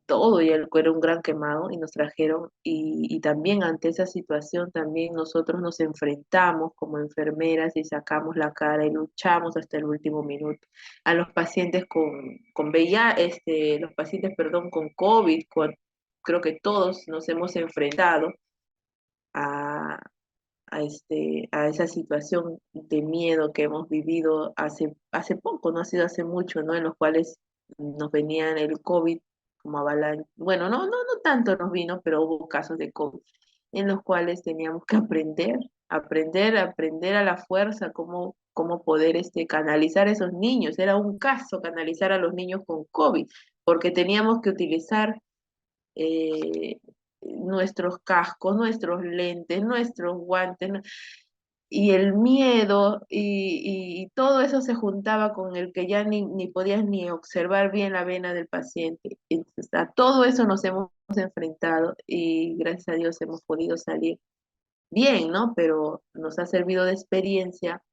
todo y el era un gran quemado y nos trajeron y también ante esa situación también nosotros nos enfrentamos como enfermeras y sacamos la cara y luchamos hasta el último minuto. A los pacientes con VIH, los pacientes, perdón, con COVID, creo que todos nos hemos enfrentado a, a esa situación de miedo que hemos vivido hace poco, no ha sido hace mucho, ¿no? En los cuales nos venían el COVID como avalancha. Bueno, no tanto nos vino, pero hubo casos de COVID en los cuales teníamos que aprender a la fuerza cómo poder canalizar a esos niños. Era un caso canalizar a los niños con COVID, porque teníamos que utilizar nuestros cascos, nuestros lentes, nuestros guantes, ¿no? Y el miedo y todo eso se juntaba con el que ya ni podías ni observar bien la vena del paciente. Entonces, a todo eso nos hemos enfrentado y gracias a Dios hemos podido salir bien, ¿no? Pero nos ha servido de experiencia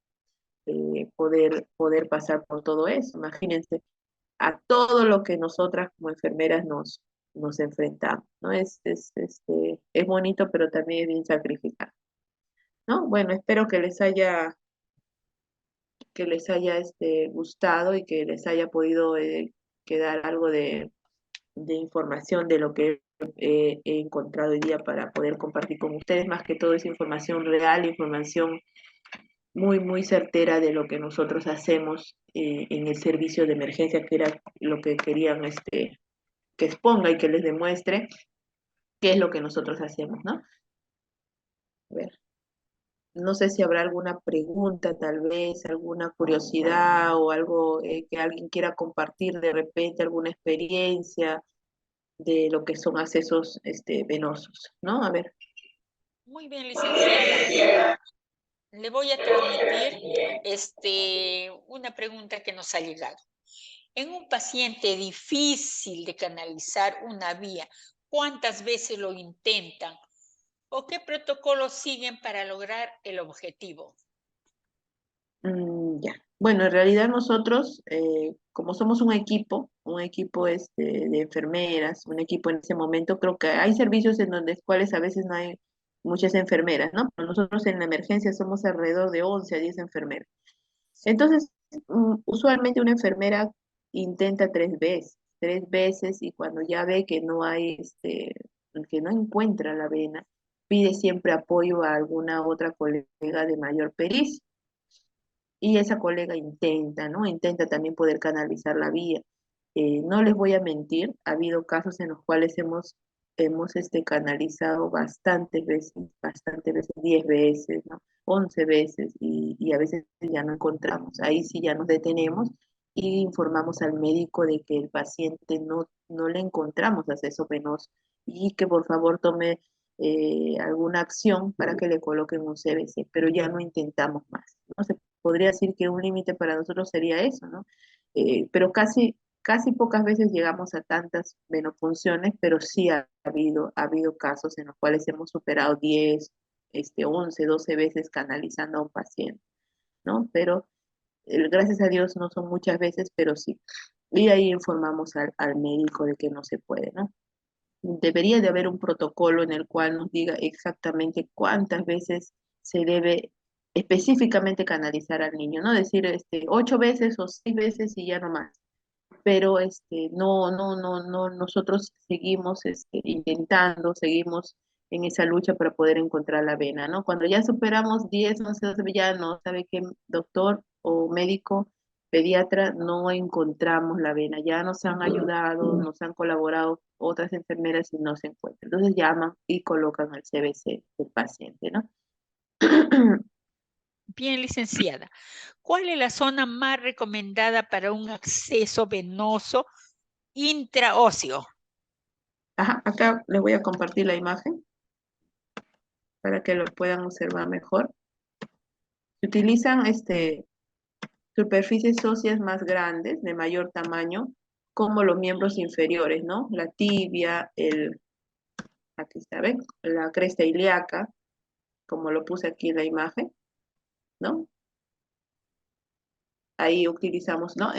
poder pasar por todo eso. Imagínense a todo lo que nosotras como enfermeras nos enfrentamos, ¿no? Es bonito, pero también es bien sacrificado, ¿no? Bueno, espero que les haya gustado y que les haya podido quedar algo de información de lo que he encontrado hoy día para poder compartir con ustedes. Más que todo es información real, información muy, muy certera de lo que nosotros hacemos en el servicio de emergencia, que era lo que querían que exponga y que les demuestre qué es lo que nosotros hacemos, ¿no? A ver, no sé si habrá alguna pregunta, tal vez, alguna curiosidad o algo que alguien quiera compartir de repente, alguna experiencia. de lo que son accesos venosos, ¿no? A ver. Muy bien, licenciada. Le voy a transmitir una pregunta que nos ha llegado. En un paciente difícil de canalizar una vía, ¿cuántas veces lo intentan? ¿O qué protocolos siguen para lograr el objetivo? Ya. Bueno, en realidad nosotros, como somos un equipo de enfermeras, un equipo en ese momento, creo que hay servicios en donde cuales a veces no hay muchas enfermeras, ¿no? Pero nosotros en la emergencia somos alrededor de 11 a 10 enfermeras. Entonces, usualmente una enfermera intenta tres veces, y cuando ya ve que no hay, que no encuentra la vena, pide siempre apoyo a alguna otra colega de mayor pericia. Y esa colega intenta, ¿no? Intenta también poder canalizar la vía. No les voy a mentir, ha habido casos en los cuales hemos canalizado bastantes veces, 10 veces, ¿no? 11 veces, y a veces ya no encontramos. Ahí sí ya nos detenemos y informamos al médico de que el paciente no le encontramos acceso venoso y que por favor tome alguna acción para que le coloquen un CBC, pero ya no intentamos más. No se podría decir que un límite para nosotros sería eso, ¿no? Pero casi pocas veces llegamos a tantas venopunciones, pero sí ha habido casos en los cuales hemos superado 10, 11, 12 veces canalizando a un paciente, ¿no? Pero gracias a Dios no son muchas veces, pero sí. Y ahí informamos al médico de que no se puede, ¿no? Debería de haber un protocolo en el cual nos diga exactamente cuántas veces se debe específicamente canalizar al niño, ¿no? Decir 8 veces o 6 veces y ya no más. Pero no, nosotros seguimos intentando, seguimos en esa lucha para poder encontrar la vena, ¿no? Cuando ya superamos 10, 11, 12, ya no, ¿sabe qué, doctor o médico, pediatra? No encontramos la vena, ya nos han ayudado, nos han colaborado otras enfermeras y no se encuentra. Entonces llaman y colocan el CBC del paciente, ¿no? Bien, licenciada. ¿Cuál es la zona más recomendada para un acceso venoso intraóseo? Ajá, acá les voy a compartir la imagen para que lo puedan observar mejor. Se utilizan superficies óseas más grandes, de mayor tamaño, como los miembros inferiores, ¿no? La tibia, aquí está, ¿ven? La cresta ilíaca, como lo puse aquí en la imagen, ¿no? Ahí utilizamos, ¿no?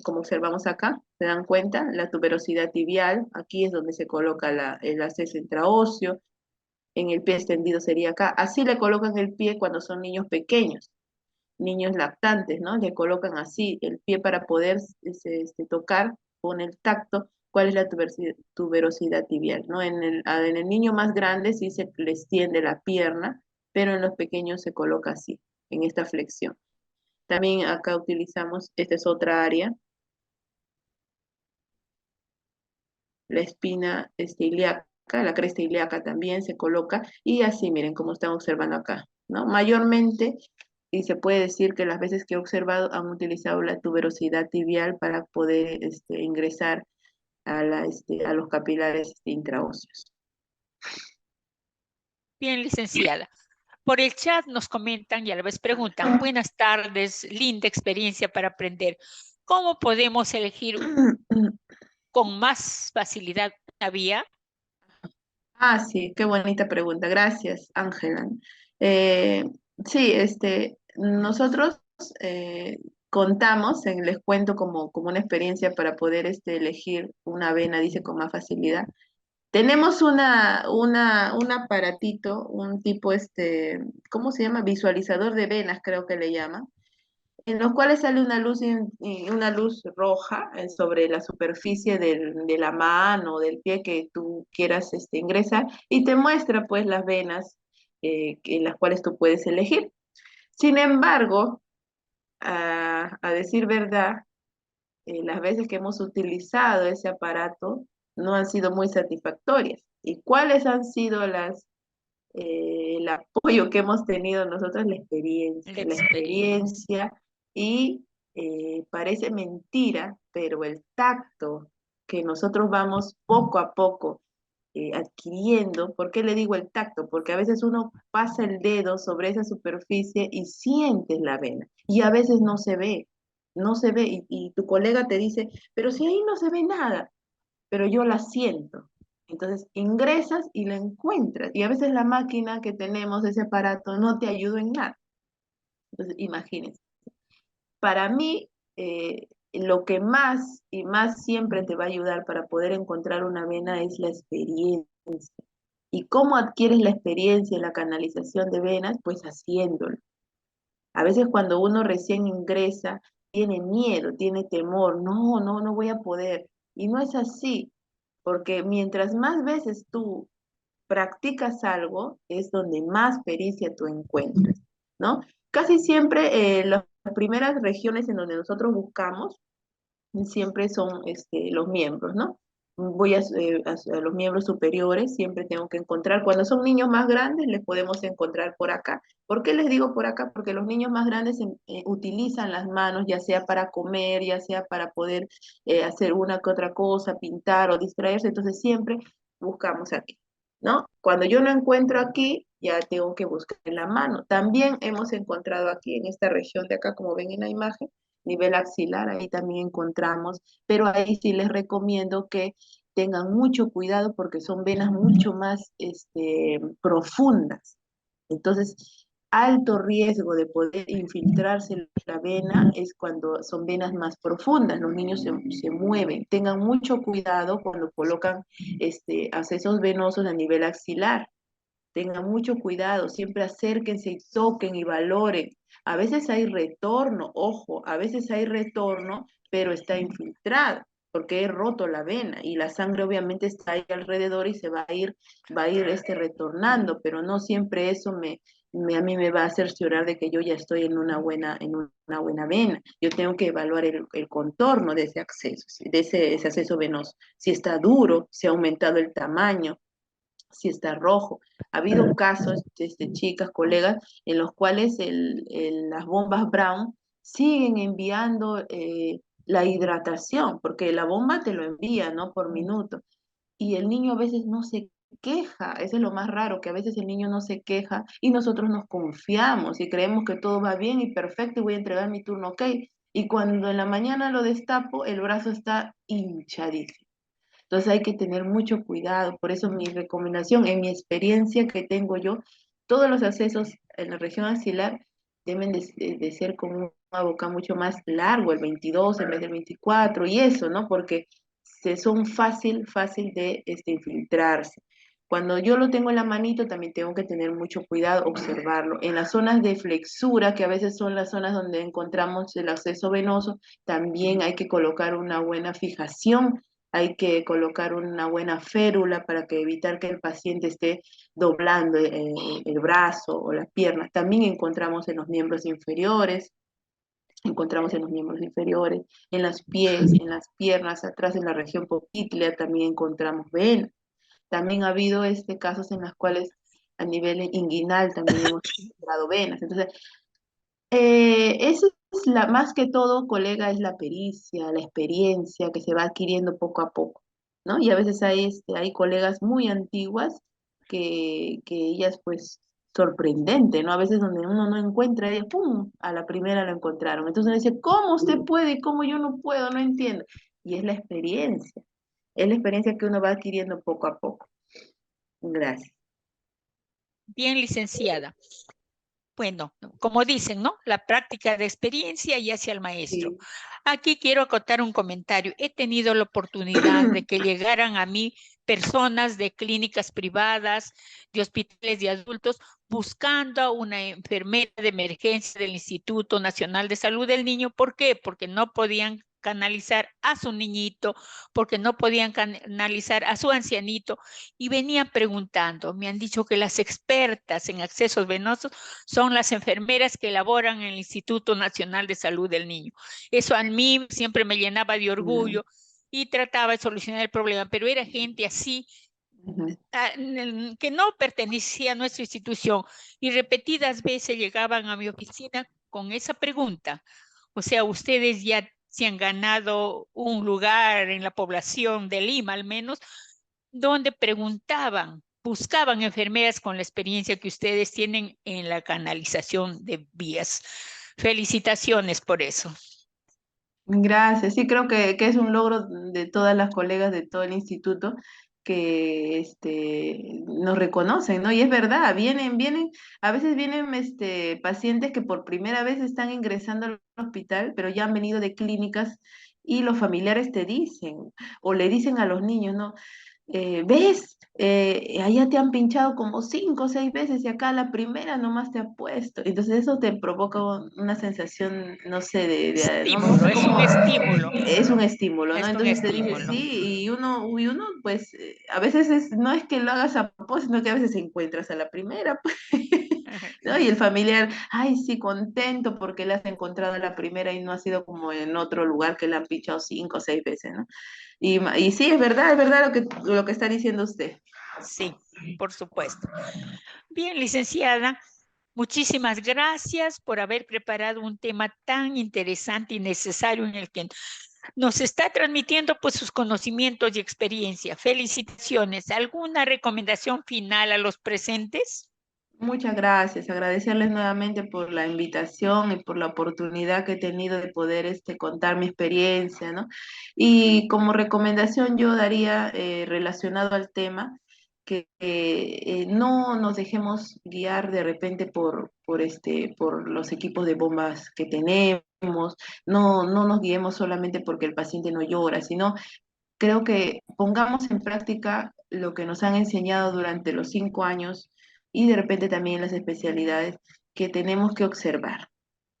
Como observamos acá, ¿se dan cuenta? La tuberosidad tibial, aquí es donde se coloca el acceso intraóseo, en el pie extendido sería acá. Así le colocan el pie cuando son niños pequeños, niños lactantes, ¿no? Le colocan así el pie para poder tocar con el tacto cuál es la tuberosidad tibial, ¿no? En el niño más grande sí se le extiende la pierna, pero en los pequeños se coloca así, en esta flexión. También acá utilizamos, esta es otra área, la espina ilíaca, la cresta ilíaca también se coloca, y así, miren, como están observando acá, ¿no? Mayormente, y se puede decir que las veces que he observado han utilizado la tuberosidad tibial para poder ingresar a los capilares intraóseos. Bien, licenciada. Por el chat nos comentan y a la vez preguntan, buenas tardes, linda experiencia para aprender. ¿Cómo podemos elegir con más facilidad una vía? Ah, sí, qué bonita pregunta. Gracias, Ángela. Eh, sí, nosotros contamos, les cuento como una experiencia para poder elegir una vena, dice, con más facilidad. Tenemos un aparatito, un tipo, ¿cómo se llama? Visualizador de venas, creo que le llaman, en los cuales sale una luz roja sobre la superficie de la mano o del pie que tú quieras ingresar, y te muestra pues las venas en las cuales tú puedes elegir. Sin embargo, a decir verdad, las veces que hemos utilizado ese aparato no han sido muy satisfactorias. ¿Y cuáles han sido el apoyo que hemos tenido nosotros? La La experiencia. experiencia, y parece mentira, pero el tacto que nosotros vamos poco a poco adquiriendo. ¿Por qué le digo el tacto? Porque a veces uno pasa el dedo sobre esa superficie y sientes la vena, y a veces no se ve, no se ve, y tu colega te dice, pero si ahí no se ve nada, pero yo la siento. Entonces ingresas y la encuentras, y a veces la máquina que tenemos, ese aparato, no te ayuda en nada. Entonces, imagínense. Para mí, lo que más y más siempre te va a ayudar para poder encontrar una vena es la experiencia. ¿Y cómo adquieres la experiencia en la canalización de venas? Pues haciéndolo. A veces cuando uno recién ingresa, tiene miedo, tiene temor, no voy a poder. Y no es así, porque mientras más veces tú practicas algo, es donde más pericia tú encuentras, ¿no? Casi siempre las primeras regiones en donde nosotros buscamos siempre son los miembros, ¿no? Voy a los miembros superiores, siempre tengo que encontrar, cuando son niños más grandes, les podemos encontrar por acá. ¿Por qué les digo por acá? Porque los niños más grandes utilizan las manos, ya sea para comer, ya sea para poder hacer una que otra cosa, pintar o distraerse, entonces siempre buscamos aquí, ¿no? Cuando yo no encuentro aquí, ya tengo que buscar en la mano. También hemos encontrado aquí en esta región de acá, como ven en la imagen, nivel axilar, ahí también encontramos, pero ahí sí les recomiendo que tengan mucho cuidado porque son venas mucho más profundas. Entonces, alto riesgo de poder infiltrarse la vena es cuando son venas más profundas, los niños se mueven. Tengan mucho cuidado cuando colocan accesos venosos a nivel axilar. Tengan mucho cuidado, siempre acérquense y toquen y valoren. A veces hay retorno, ojo, a veces hay retorno, pero está infiltrado, porque he roto la vena y la sangre obviamente está ahí alrededor y se va a ir retornando, pero no siempre eso a mí me va a cerciorar de que yo ya estoy en una buena vena. Yo tengo que evaluar el contorno de ese acceso, de ese acceso venoso. Si está duro, si ha aumentado el tamaño, si está rojo. Ha habido casos, chicas, colegas, en los cuales las bombas Brown siguen enviando la hidratación, porque la bomba te lo envía, ¿no? Por minuto. Y el niño a veces no se queja, eso es lo más raro, que a veces el niño no se queja y nosotros nos confiamos y creemos que todo va bien y perfecto y voy a entregar mi turno, ok. Y cuando en la mañana lo destapo, el brazo está hinchadísimo. Entonces hay que tener mucho cuidado. Por eso mi recomendación, en mi experiencia que tengo yo, todos los accesos en la región axilar deben de ser con una boca mucho más largo, el 22 en vez del 24, y eso, ¿no? Porque son fácil de infiltrarse. Cuando yo lo tengo en la manito, también tengo que tener mucho cuidado, observarlo. En las zonas de flexura, que a veces son las zonas donde encontramos el acceso venoso, también hay que colocar una buena fijación, hay que colocar una buena férula para que evitar que el paciente esté doblando el brazo o la pierna. También encontramos en los miembros inferiores, en los pies, en las piernas, atrás en la región poquitlea también encontramos venas. También ha habido casos en los cuales a nivel inguinal también hemos encontrado venas. Entonces, eso es más que todo, colega, es la pericia, la experiencia que se va adquiriendo poco a poco, ¿no? Y a veces hay colegas muy antiguas que ellas, pues, sorprendente, ¿no? A veces donde uno no encuentra, ella, ¡pum!, a la primera lo encontraron. Entonces uno dice, ¿cómo usted puede y cómo yo no puedo? No entiendo. Y es la experiencia que uno va adquiriendo poco a poco. Gracias. Bien, licenciada. Bueno, como dicen, ¿no? La práctica de experiencia y hacia el maestro. Sí. Aquí quiero acotar un comentario. He tenido la oportunidad de que llegaran a mí personas de clínicas privadas, de hospitales de adultos, buscando a una enfermera de emergencia del Instituto Nacional de Salud del Niño. ¿Por qué? Porque no podían canalizar a su niñito, porque no podían canalizar a su ancianito, y venían preguntando. Me han dicho que las expertas en accesos venosos son las enfermeras que laboran en el Instituto Nacional de Salud del Niño. Eso a mí siempre me llenaba de orgullo y trataba de solucionar el problema, pero era gente así que no pertenecía a nuestra institución, y repetidas veces llegaban a mi oficina con esa pregunta. O sea, ustedes ya se han ganado un lugar en la población de Lima, al menos, donde preguntaban, buscaban enfermeras con la experiencia que ustedes tienen en la canalización de vías. Felicitaciones por eso. Gracias, sí creo que es un logro de todas las colegas de todo el instituto que nos reconocen, ¿no? Y es verdad, a veces vienen pacientes que por primera vez están ingresando al hospital, pero ya han venido de clínicas y los familiares te dicen, o le dicen a los niños, ¿no? ¿Ves? Allá te han pinchado como 5 o 6 veces y acá la primera nomás te ha puesto. Entonces eso te provoca una sensación, no sé, no Estímulo, sé es un cómo, estímulo, es un estímulo, ¿no? es un Entonces te dice estímulo. sí y uno pues a veces no es que lo hagas a propósito, sino que a veces encuentras a la primera, pues, ¿no? Y el familiar, ay, sí, contento porque le has encontrado a la primera y no ha sido como en otro lugar que le han pinchado 5 o 6 veces, ¿no? Y sí, es verdad lo que está diciendo usted. Sí, por supuesto. Bien, licenciada, muchísimas gracias por haber preparado un tema tan interesante y necesario en el que nos está transmitiendo pues sus conocimientos y experiencia. Felicitaciones. ¿Alguna recomendación final a los presentes? Muchas gracias. Agradecerles nuevamente por la invitación y por la oportunidad que he tenido de poder contar mi experiencia, ¿no? Y como recomendación yo daría relacionado al tema que no nos dejemos guiar de repente por los equipos de bombas que tenemos, no nos guiemos solamente porque el paciente no llora, sino creo que pongamos en práctica lo que nos han enseñado durante los 5 años y de repente también las especialidades que tenemos que observar,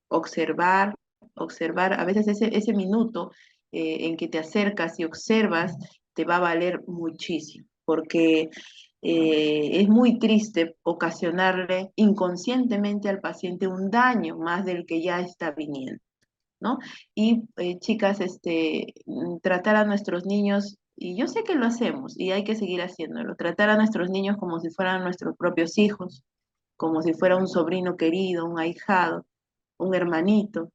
observar. A veces ese minuto en que te acercas y observas te va a valer muchísimo, porque es muy triste ocasionarle inconscientemente al paciente un daño más del que ya está viniendo, ¿no? Y chicas, tratar a nuestros niños, y yo sé que lo hacemos y hay que seguir haciéndolo, tratar a nuestros niños como si fueran nuestros propios hijos, como si fuera un sobrino querido, un ahijado, un hermanito,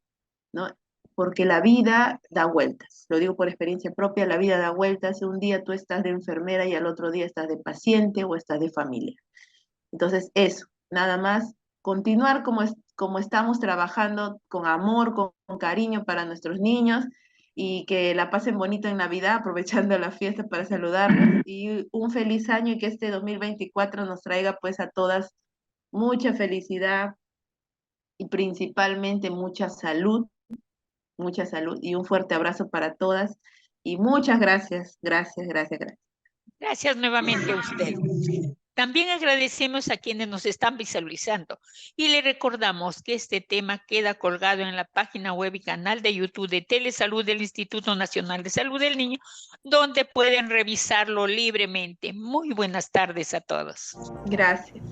¿no? Porque la vida da vueltas, lo digo por experiencia propia, la vida da vueltas, un día tú estás de enfermera y al otro día estás de paciente o estás de familia. Entonces, eso, nada más, continuar como estamos trabajando con amor, con cariño para nuestros niños y que la pasen bonito en Navidad, aprovechando la fiesta para saludarlos y un feliz año y que este 2024 nos traiga pues a todas mucha felicidad y principalmente mucha salud y un fuerte abrazo para todas y muchas gracias, gracias, gracias, gracias. Gracias nuevamente a usted. También agradecemos a quienes nos están visualizando y le recordamos que este tema queda colgado en la página web y canal de YouTube de Telesalud del Instituto Nacional de Salud del Niño, donde pueden revisarlo libremente. Muy buenas tardes a todos. Gracias.